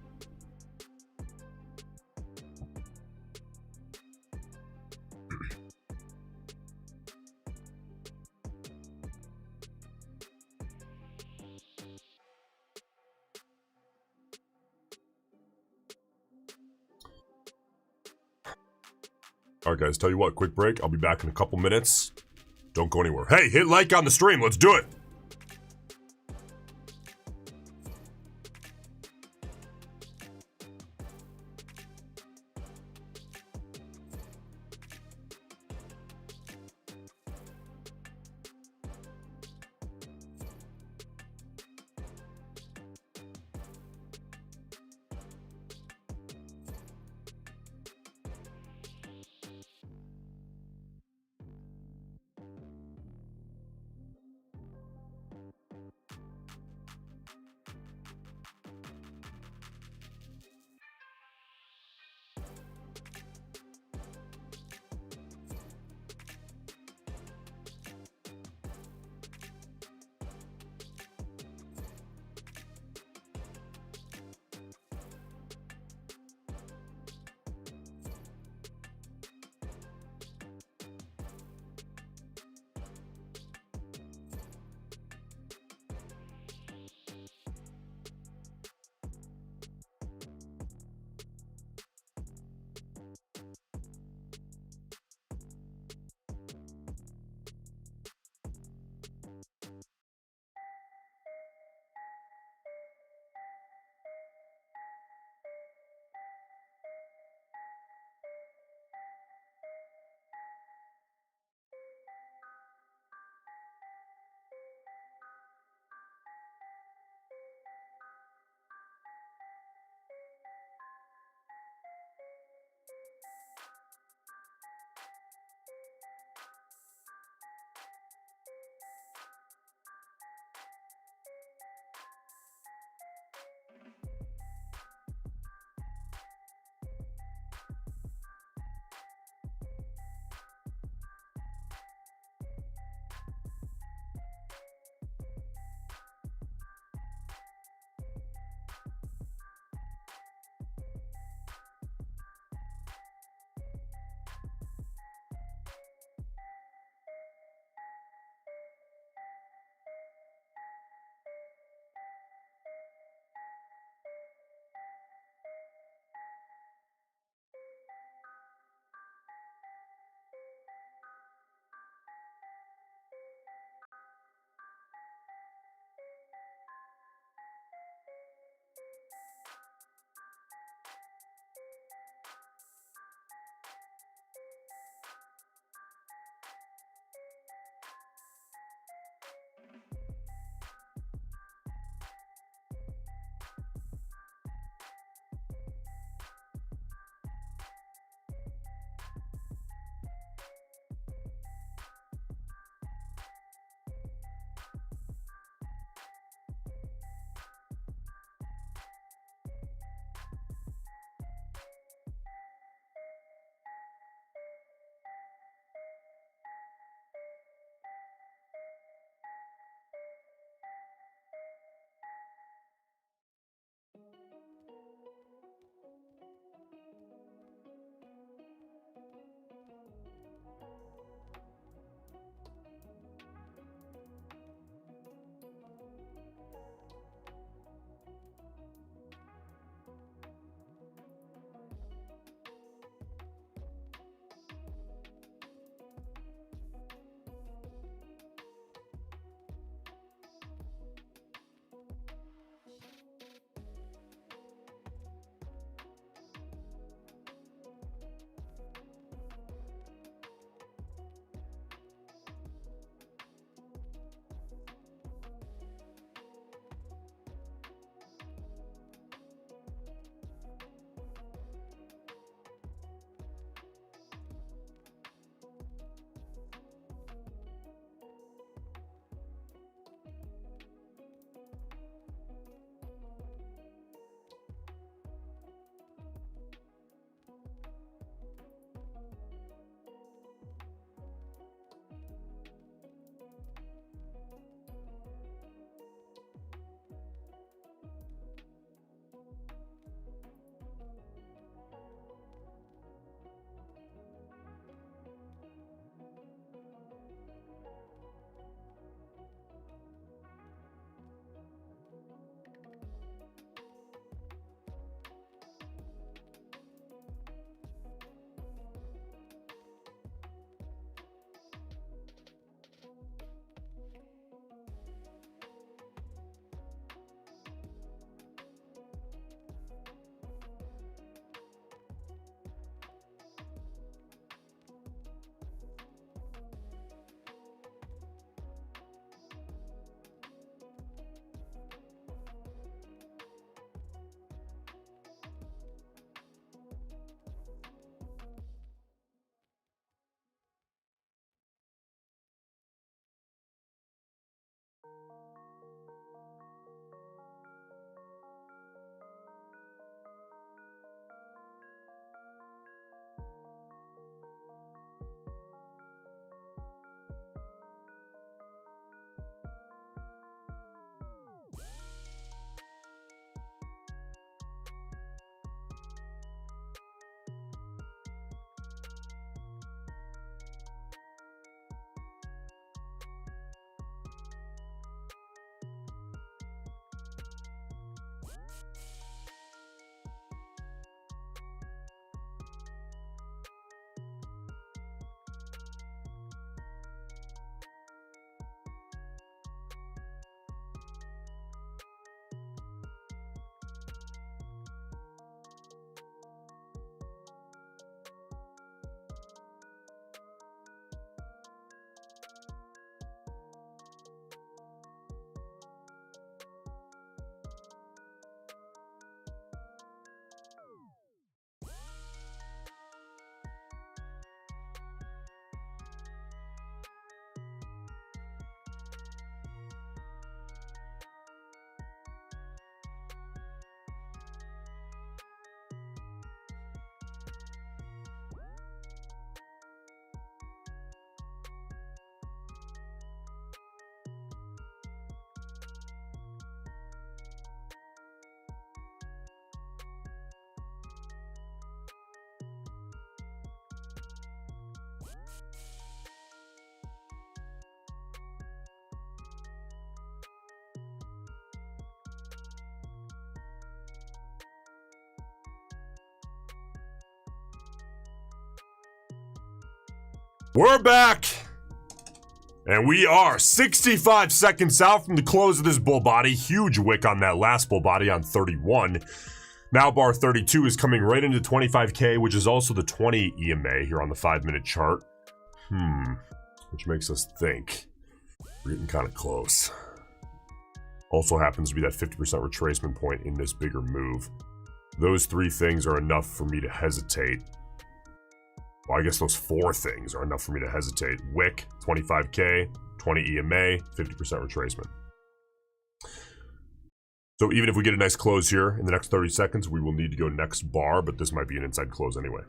Alright guys, tell you what, quick break. I'll be back in a couple minutes. Don't go anywhere. Hey, hit like on the stream. Let's do it. We're back. And we are 65 seconds out from the close of this bull body. Huge wick on that last bull body on 31. Now bar 32 is coming right into 25K, which is also the 20 EMA here on the 5-minute chart. Which makes us think we're getting kind of close. Also happens to be that 50% retracement point in this bigger move. Those three things are enough for me to hesitate. Well, I guess those four things are enough for me to hesitate. Wick, 25K, 20 EMA, 50% retracement. So even if we get a nice close here in the next 30 seconds, we will need to go next bar, but this might be an inside close anyway.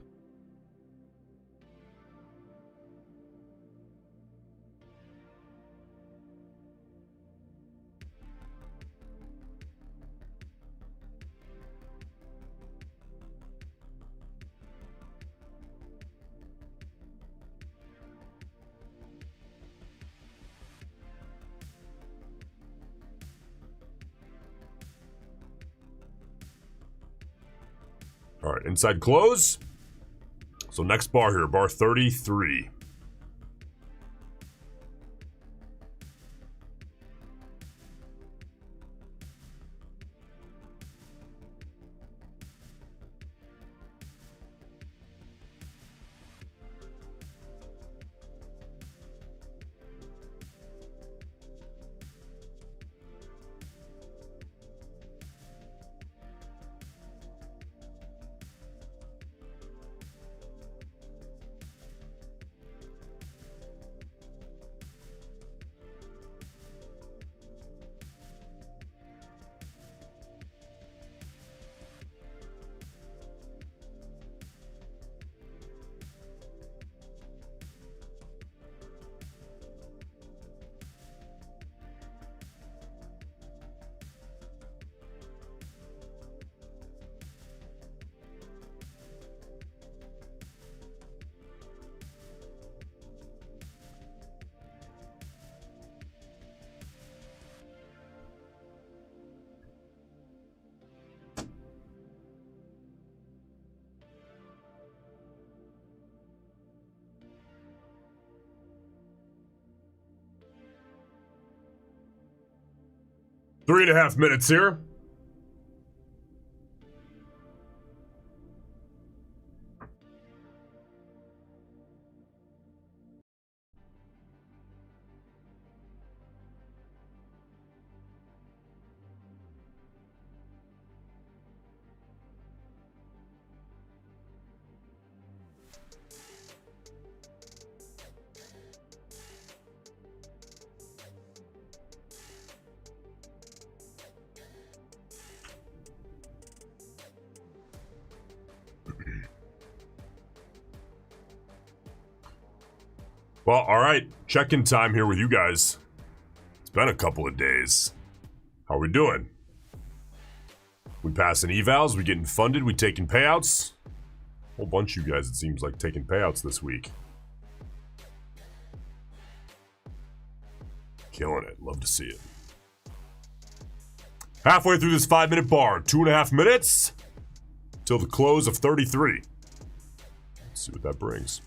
All right, inside close. So next bar here, bar 33. Three and a half minutes here. Well, all right, check-in time here with you guys. It's been a couple of days. How we doing? We passing evals, we getting funded, we taking payouts. Whole bunch of you guys, it seems like, taking payouts this week. Killing it, love to see it. Halfway through this 5-minute bar, 2.5 minutes till the close of 33. Let's see what that brings.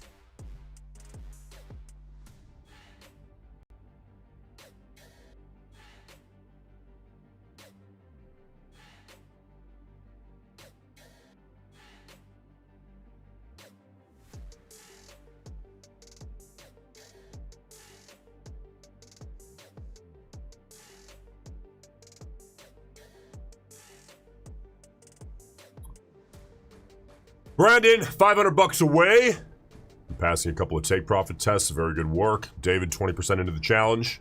Brandon, 500 bucks away. Passing a couple of take profit tests, very good work. David, 20% into the challenge.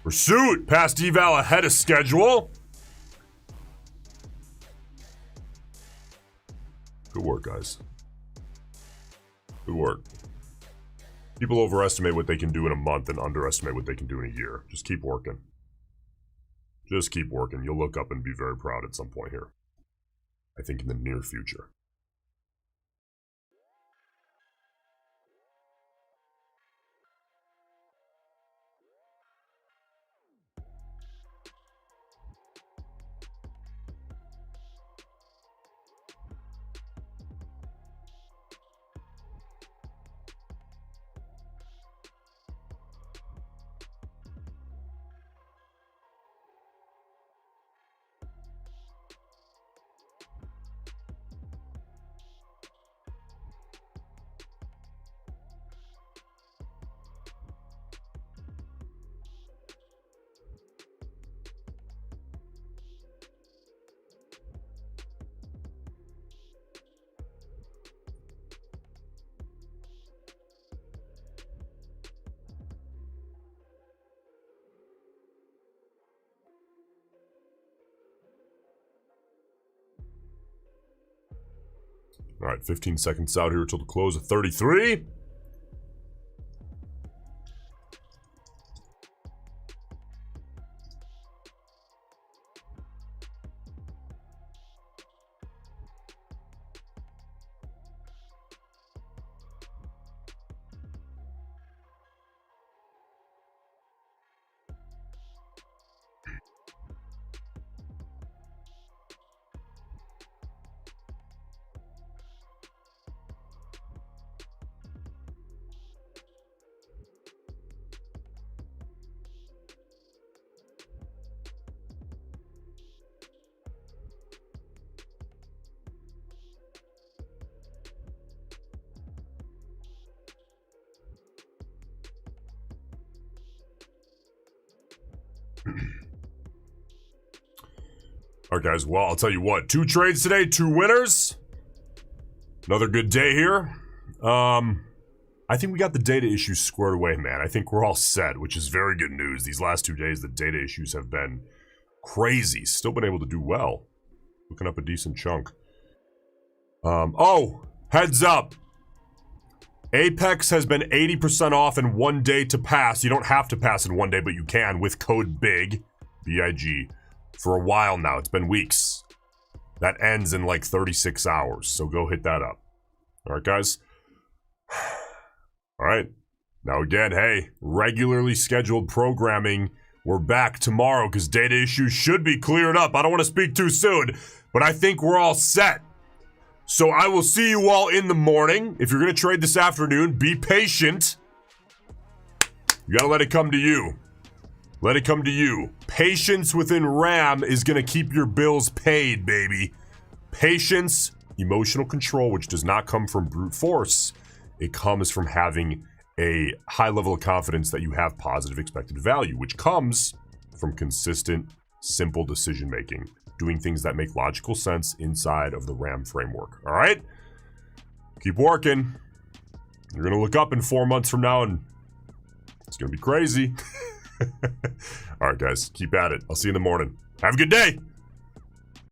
Pursuit, past eval ahead of schedule. Good work, guys. Good work. People overestimate what they can do in a month and underestimate what they can do in a year. Just keep working. Just keep working. You'll look up and be very proud at some point here. I think in the near future. All right, 15 seconds out here until the close of 33. All right, guys. Well, I'll tell you what. 2 trades today, 2 winners. Another good day here. I think we got the data issues squared away, man. I think we're all set, which is very good news. These last 2 days, the data issues have been crazy. Still been able to do well. Looking up a decent chunk. Oh, heads up. Apex has been 80% off in 1 day to pass. You don't have to pass in 1 day, but you can with code BIG, B-I-G. For a while now. It's been weeks. That ends in like 36 hours. So go hit that up. All right, guys. All right. Now again, hey, regularly scheduled programming. We're back tomorrow because data issues should be cleared up. I don't want to speak too soon, but I think we're all set. So I will see you all in the morning. If you're going to trade this afternoon, be patient. You got to let it come to you. Let it come to you. Patience within RAM is going to keep your bills paid, baby. Patience, emotional control, which does not come from brute force. It comes from having a high level of confidence that you have positive expected value, which comes from consistent, simple decision making. Doing things that make logical sense inside of the RAM framework. All right? Keep working. You're going to look up in 4 months from now and it's going to be crazy. All right, guys, keep at it. I'll see you in the morning. Have a good day.